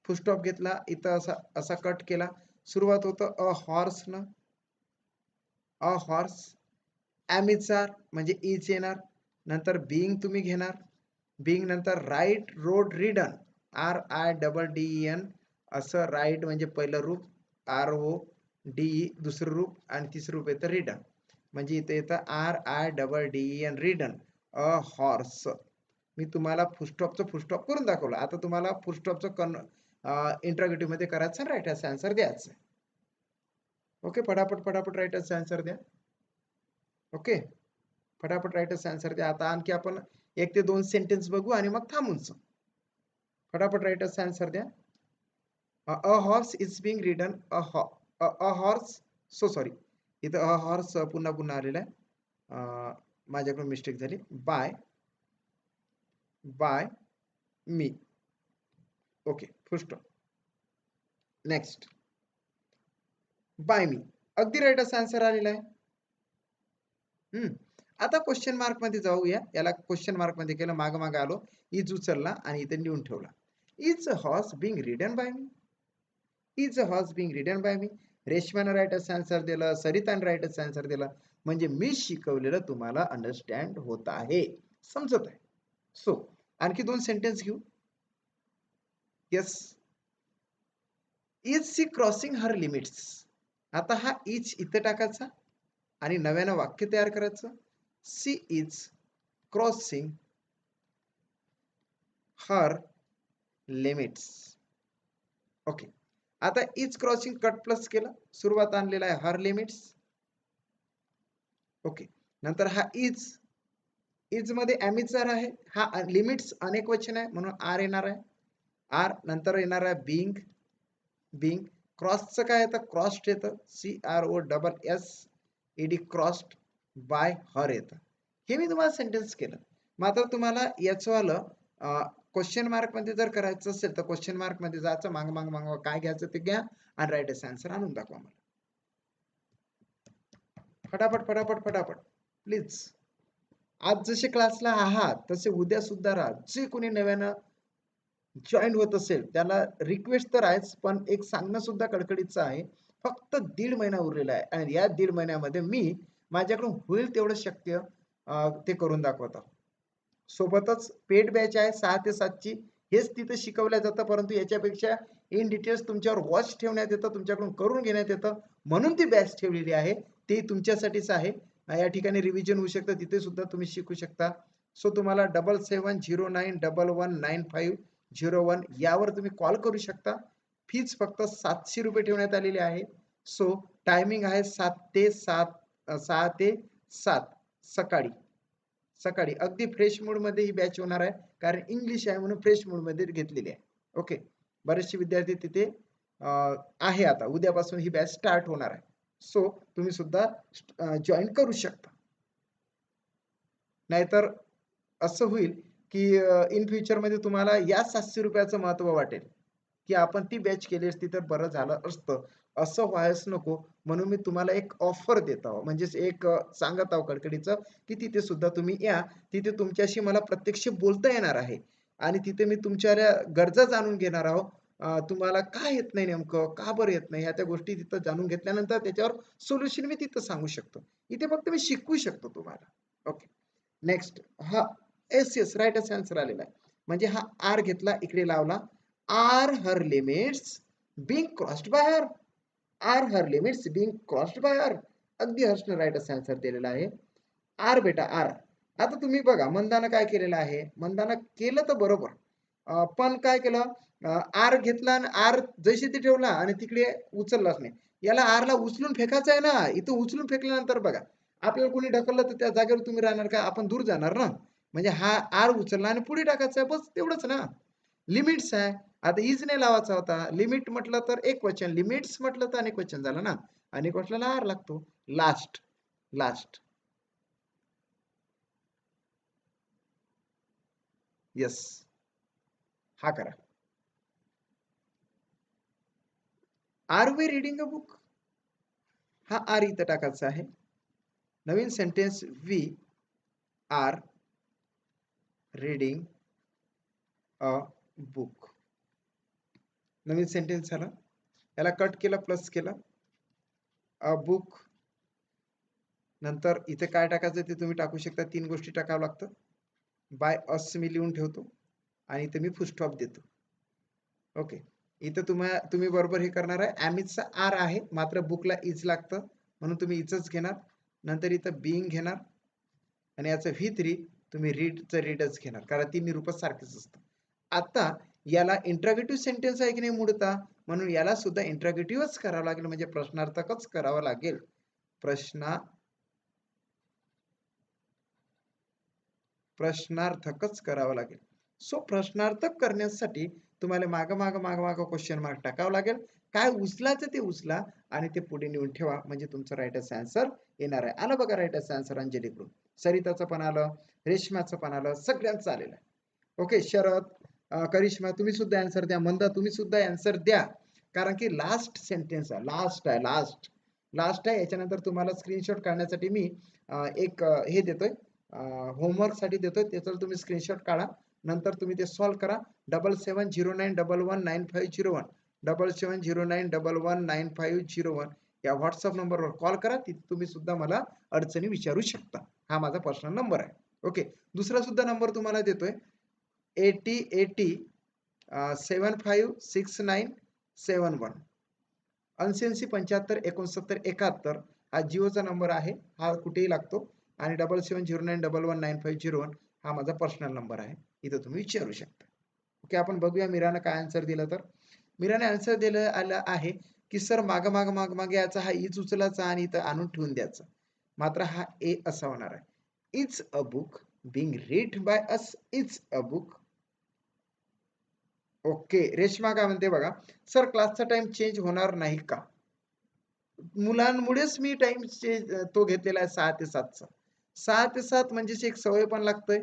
फुल स्टॉप घेतला, इथं असा कट केला. सुरुवात होतं अ हॉर्सनं. A horse. ॲमिचार म्हणजे इज येणार. नंतर बिंग तुम्ही घेणार. बिंग नंतर राईट रोड रिडन. RIDDEN असं राईट म्हणजे पहिलं रूप. RODE दुसरं रूप आणि तिसरं रूप येतं रिडन. म्हणजे इथे येतं RIDDEN रिडन अ हॉर्स. मी तुम्हाला फुलस्टॉपचं फुलस्टॉप करून दाखवलं. आता तुम्हाला फुलस्टॉपचं इंट्रोगेटिव्ह मध्ये करायचं, राईट आन्सर द्यायचं. ओके. फटाफट फटाफट राईट आन्सर द्या. ओके. फटाफट राईट आन्सर द्या. आता आणखी आपण 1 ते 2 सेंटेन्स बघू आणि मग थांबून. फटाफट राईट आन्सर द्या. A horse is being ridden. A horse. So sorry. इथं अ हॉर्स पुन्हा आलेला आहे. माझ्याकडून मिस्टेक झाली. By me. Okay. Full stop. Next. By me. अगदी राईट आन्सर आलेला आहे. आता क्वेश्चन मार्क मध्ये जाऊया. याला क्वेश्चन मार्क मध्ये केलं, माग आलो, इज उचलला आणि इथे लिहून ठेवला. Is a horse being ridden by me. Is a horse being ridden by me. रेशमानं राईट आन्सर दिलं, सरितानं राईट आन्सर दिला. म्हणजे मी शिकवलेलं तुम्हाला अंडरस्टँड होत आहे, समजत आहे. सो आणखी 2 सेंटेन्स घेऊ. Yes. Is she crossing her limits. आता हा इज इथे टाकायचा आणि नव्यानं वाक्य तयार करायचं. She is crossing her limits. Okay. आता इज क्रॉसिंग कट प्लस केलं, सुरुवात आणलेला आहे हर लिमिट्स. ओके. नंतर हा इज मध्ये ॲमिचार आहे. हा लिमिट्स अनेक वचन आहे म्हणून आर येणार आहे. आर नंतर येणार आहे बिंग. क्रॉसचं काय येतं? क्रॉस्ड येतं. CROSSED क्रॉस्ड बाय हर येतं. हे मी तुम्हाला सेंटेन्स केलं. मात्र तुम्हाला याचंवालं क्वेश्चन मार्क मध्ये जर करायचं असेल तर क्वेश्चन मार्क मध्ये जायचं, माग काय घ्यायचं ते घ्या आणि राईट आन्सर आणून दाखवा मला. फटाफट फटाफट फटाफट प्लीज. आज जसे क्लासला आहात तसे उद्या सुद्धा राहा. जे कोणी नव्यानं जॉईन होत असेल त्याला रिक्वेस्ट तर आहेच, पण एक सांगणं सुद्धा कडकडीचं आहे. फक्त 1.5 महिना उरलेला आहे आणि या 1.5 महिन्यामध्ये मी माझ्याकडून होईल तेवढं शक्य ते करून दाखवतो. सोबतच पेड बॅच आहे 6 ते 7 ची. हेच तिथे शिकवल्या जातं, परंतु याच्यापेक्षा इन डिटेल्स तुमच्यावर वॉच ठेवण्यात येतं, तुमच्याकडून करून घेण्यात येतं, म्हणून ती बॅच ठेवलेली आहे. ते तुमच्यासाठीच आहे. या ठिकाणी रिव्हिजन होऊ शकतं, तिथे सुद्धा तुम्ही शिकू शकता. सो तुम्हाला 7709119501 यावर तुम्ही कॉल करू शकता. फीज फक्त 700 रुपये ठेवण्यात आलेली आहे. सो टायमिंग आहे 7 ते 7 6 ते 7 सकाळी. सकाळी अगदी फ्रेश मूड मध्ये ही बॅच होणार आहे, कारण इंग्लिश आहे म्हणून फ्रेश मूड मध्ये घेतलेली आहे. ओके, बरेचसे विद्यार्थी तिथे आहे. आता उद्यापासून ही बॅच स्टार्ट होणार आहे. सो तुम्ही सुद्धा जॉईन करू शकता. नाहीतर असं होईल की इन फ्युचर मध्ये तुम्हाला या 700 रुपयाचं महत्व वाटेल की आपण ती बॅच केली असती तर बरं झालं असतं. असं व्हायच नको म्हणून मी तुम्हाला एक ऑफर देत आहो, म्हणजेच एक सांगत आहो कडकडीचं की तिथे सुद्धा तुम्ही या. तिथे तुमच्याशी मला प्रत्यक्ष बोलता येणार आहे आणि तिथे मी तुमच्या गरजा जाणून घेणार आहो. तुम्हाला काय येत नाही नेमकं, का बरं येत नाही, ह्या त्या गोष्टी तिथं जाणून घेतल्यानंतर त्याच्यावर सोल्युशन मी तिथं सांगू शकतो. इथे फक्त मी शिकवू शकतो तुम्हाला. Okay, next. हा येस राईट आन्सर आलेला आहे. म्हणजे हा आर घेतला इकडे लावला. Are her limits being crossed by her. Are her limits being crossed by her. अगदी हर्षने राईट आन्सर दिलेला आहे. आर बेटा आर. आता तुम्ही बघा मंदानं काय केलेलं आहे. मंदानं केलं तर बरोबर, पण काय केलं, आर घेतला आणि आर जशी ती ठेवला आणि तिकडे उचललाच नाही. याला आरला उचलून फेकायचं आहे ना. इथं उचलून फेकल्यानंतर बघा आपल्याला कोणी ढकललं तर त्या जागेवर तुम्ही राहणार का, आपण दूर जाणार ना. म्हणजे हा आर उचलला आणि पुढे टाकायचा आहे, बस तेवढंच ना. लिमिट्स आहे. आता इज नाही लावायचा होता. लिमिट म्हटलं तर एक वचन, लिमिट्स म्हटलं तर अनेक वचन झालं ना. अनेक वचनाला आर लागतो. लास्ट. लास्ट. येस, हा करा. Are we reading a book. हा आर इथं टाकायचा आहे. नवीन sentence, we are reading a book. नवीन सेंटेन्स झाला. याला कट केलं, प्लस केलं, अ बुक. नंतर इथे काय टाकायचं ते तुम्ही टाकू शकता. 3 गोष्टी टाकावं लागतं. बाय अस मी लिहून ठेवतो आणि इथे मी फुल स्टॉप देतो. ओके, इथं तुम्ही बरोबर हे करणार आहे. ॲमिजचा आर आहे, मात्र बुकला इज लागतं म्हणून तुम्ही इचच घेणार. नंतर इथं बिंग घेणार आणि याचं V3 तुम्ही रीडचं रीडच घेणार, कारण ती निरूपक सारखीच असतं. आता याला इंट्रोगेटिव्ह सेंटेन्स आहे की नाही मूळतः, म्हणून याला सुद्धा इंट्रोगेटिव्हच करावं लागेल, म्हणजे प्रश्नार्थकच करावं लागेल. प्रश्नार्थकच करावं लागेल. सो प्रश्नार्थक करण्यासाठी तुम्हाला माग क्वेश्चन मार्क टाकावं लागेल. काय उचलायचं ते उचला आणि ते पुढे नेऊन ठेवा, म्हणजे तुमचं राईट आन्सर येणार आहे. आलं बघा राईट आन्सर अंजलीकडून, सरिताचं पण आलं, रेश्माचं पण आलं, सगळ्यांचं आलेलं आहे. ओके, शरद, करिश्मा तुम्ही सुद्धा आन्सर द्या. मंदा तुम्ही सुद्धा आन्सर द्या, कारण की लास्ट सेंटेन्स आहे, लास्ट आहे, लास्ट आहे. याच्यानंतर तुम्हाला स्क्रीनशॉट काढण्यासाठी मी एक हे देतोय, होमवर्क साठी देतोय. त्याचा तुम्ही स्क्रीनशॉट काढा, नंतर तुम्ही ते सॉल्व्ह करा. 7709119501 7709119501 या व्हॉट्सअप नंबरवर कॉल करा. तिथे तुम्ही सुद्धा मला अडचणी विचारू शकता. हा माझा पर्सनल नंबर आहे. ओके, दुसरा सुद्धा नंबर तुम्हाला देतोय, 8080 756971 88 75 69 71. हा जिओचा नंबर आहे, हा कुठेही लागतो. आणि 7709119501 हा माझा पर्सनल नंबर आहे, इथं तुम्ही विचारू शकता. ओके, आपण बघूया मीरानं काय आन्सर दिलं. तर मीराने आन्सर दिलं आलं आहे की सर माग याचा हा इज उचलायचा आणि इथं आणून ठेवून द्यायचा, मात्र हा ए असा होणार आहे. Is a book being read by us, is a book. Okay, Reshma काय म्हणते बघा, सर क्लासचा टाइम चेंज होणार नाही का. मुलांमुळेच मी टाइम तो घेतलेला आहे 6 ते 7चा. 6 ते 7 म्हणजे एक सवय पण लागतोय.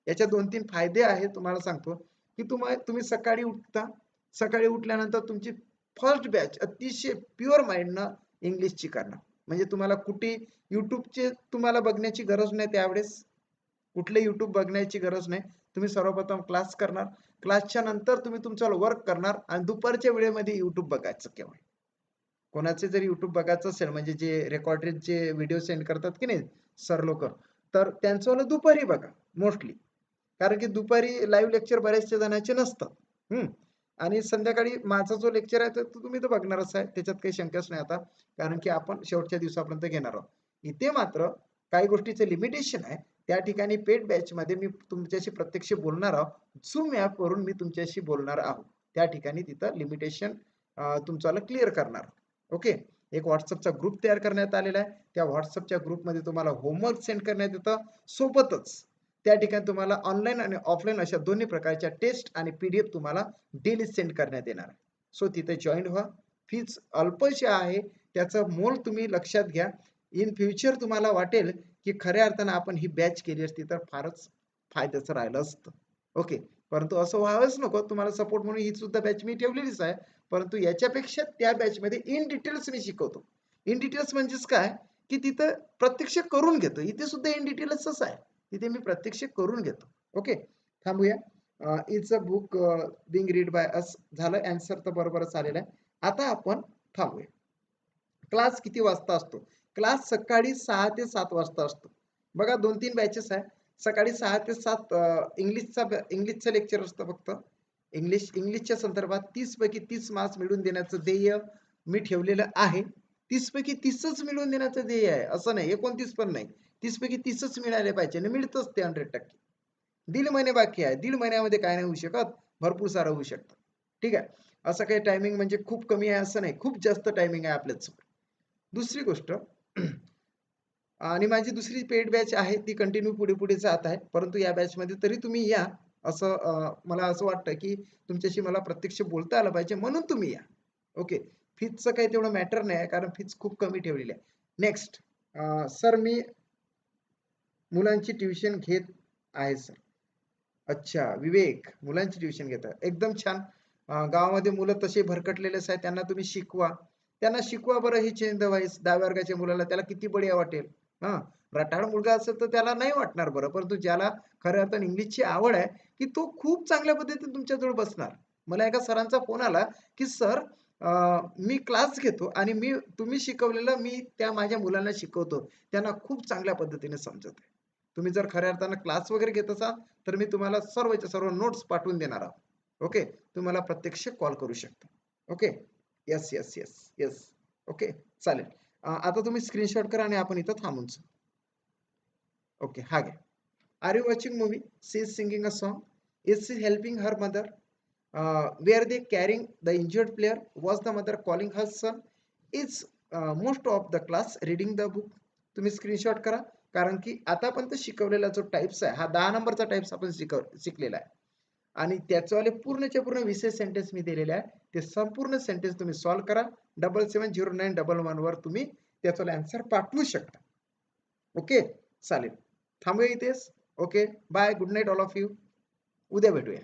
याच्या 2-3 फायदे आहेत तुम्हाला सांगतो, की तुम्ही सकाळी उठता. सकाळी उठल्यानंतर तुमची फर्स्ट बॅच अतिशय प्युअर माइंडनं इंग्लिशची करणार. म्हणजे तुम्हाला कुठे युट्यूबचे तुम्हाला बघण्याची गरज नाही, त्यावेळेस कुठले युट्यूब बघण्याची गरज नाही. तुम्ही सर्वप्रथम क्लास करणार, क्लासच्या नंतर तुम्ही तुमचं वर्क करणार आणि दुपारच्या वेळेमध्ये युट्यूब बघायचं केवळ. कोणाचे जर युट्यूब बघायचं असेल म्हणजे जे रेकॉर्डेड जे व्हिडिओ सेंड करतात की नाही सर लोक, तर त्यांचं दुपारी बघा मोस्टली, कारण की दुपारी लाईव्ह लेक्चर बऱ्याचशा जणांचे नसतात. आणि संध्याकाळी माझा जो लेक्चर आहे तर तुम्ही तर बघणारच आहे, त्याच्यात काही शंकाच नाही आता, कारण की आपण शेवटच्या दिवसापर्यंत घेणार आहोत. इथे मात्र काही गोष्टीचं लिमिटेशन आहे. त्या ठिकाणी पेड बॅच मध्ये मी तुमच्याशी प्रत्यक्ष बोलणार आहोत, झूम ऍप वरून मी तुमच्याशी बोलणार आहोत. त्या ठिकाणी तिथं लिमिटेशन तुमच्याला क्लिअर करणार. ओके, एक व्हॉट्सअपचा ग्रुप तयार करण्यात आलेला आहे. त्या व्हॉट्सअपच्या ग्रुपमध्ये तुम्हाला होमवर्क सेंड करण्यात येतं, सोबतच त्या ठिकाणी तुम्हाला ऑनलाईन आणि ऑफलाईन अशा दोन्ही प्रकारच्या टेस्ट आणि पीडीएफ तुम्हाला डेली सेंड करण्यात येणार आहे. सो तिथे जॉईन व्हा. फीज अल्पशी आहे, त्याचं मोल तुम्ही लक्षात घ्या. इन फ्युचर तुम्हाला वाटेल की खऱ्या अर्थानं आपण ही बॅच केली असती तर फारच फायद्याचं राहिलं असतं. ओके, परंतु असं व्हावंच नको. तुम्हाला सपोर्ट म्हणून ही सुद्धा बॅच मी ठेवलेलीच आहे, परंतु याच्यापेक्षा त्या बॅचमध्ये इन डिटेल्स मी शिकवतो. इन डिटेल्स म्हणजेच काय, की तिथं प्रत्यक्ष करून घेतो. इथे सुद्धा इन डिटेल्सच आहे, तिथे मी प्रत्यक्ष करून घेतो. ओके, थांबूया. It's a book being read by us झालं, आन्सर तर बरोबरच आलेला आहे. आता आपण थांबूया. क्लास किती वाजता असतो? क्लास सकाळी 6 ते 7 वाजता असतो. बघा 2-3 बॅचेस आहे. सकाळी 6 ते 7 इंग्लिशचं लेक्चर असतं फक्त. इंग्लिशच्या संदर्भात 30 पैकी 30 मार्क्स मिळवून देण्याचं ध्येय मी ठेवलेलं आहे. 30 पैकी 30च मिळवून देण्याचं ध्येय आहे, असं नाही 29 पण नाही. 30 पैकी 30च मिळाले पाहिजे आणि मिळतच ते 100%. दीड महिने बाकी आहे. दीड महिन्यामध्ये काय नाही होऊ शकत, भरपूर सारं होऊ शकतं. ठीक आहे, असं काही टायमिंग म्हणजे खूप कमी आहे असं नाही, खूप जास्त टायमिंग आहे आपल्याच. दुसरी गोष्ट आणि माझी दुसरी पेड बॅच आहे ती कंटिन्यू पुढे पुढे जात आहे, परंतु या बॅच मध्ये तरी तुम्ही या, असं मला असं वाटतं की तुमच्याशी मला प्रत्यक्ष बोलता आलं पाहिजे म्हणून तुम्ही या. ओके, फीजचं काही तेवढं मॅटर नाही आहे, कारण फीज खूप कमी ठेवलेली आहे. नेक्स्ट, सर मी मुलांची ट्युशन घेत आहे सर. अच्छा विवेक, मुलांची ट्युशन घेता, एकदम छान. गावामध्ये मुलं तसे भरकटलेलेच आहेत, त्यांना तुम्ही शिकवा. त्यांना शिकवा बरं ही चेंज द व्हाईस. 10व्या वर्गाच्या मुलाला त्याला किती बढिया वाटेल. हा, रटाळ मुलगा असेल तर त्याला नाही वाटणार बरं, परंतु ज्याला खऱ्या अर्थाने इंग्लिशची आवड आहे की तो खूप चांगल्या पद्धतीने तुमच्याजवळ बसणार. मला एका सरांचा फोन आला की सर मी क्लास घेतो आणि तुम्ही शिकवलेलं मी त्या माझ्या मुलांना शिकवतो, त्यांना खूप चांगल्या पद्धतीने समजत आहे. तुम्ही जर खऱ्या अर्थानं क्लास वगैरे घेत असाल तर मी तुम्हाला सर्वच्या सर्व नोट्स पाठवून देणार आहोत. ओके, तुम्हाला प्रत्यक्ष कॉल करू शकता. Okay, yes yes yes yes. Okay, चालेल. आता तुम्ही स्क्रीनशॉट करा आणि आपण इथं थांबून. ओके, हा घ्या. Are you watching movie? She is singing a song. Is she helping her mother? Were they carrying the injured player? Was the mother calling her son? Is most of the class reading the book? तुम्ही screenshot करा, कारण की आतापर्यंत शिकवलेला जो types आहे हा 10 नंबरचा टाइप्स आपण शिकलेला आहे आणि त्याच्यावाले पूर्णच्या पूर्ण विशेष सेंटेन्स मी दिलेले आहे. ते संपूर्ण सेंटेन्स तुम्ही सॉल्व्ह करा. 770911 वर तुम्ही त्याचा आन्सर पाठवू शकता. ओके, चालेल. थांबूया इथेच. Okay, bye, good night all of you. उद्या भेटूया.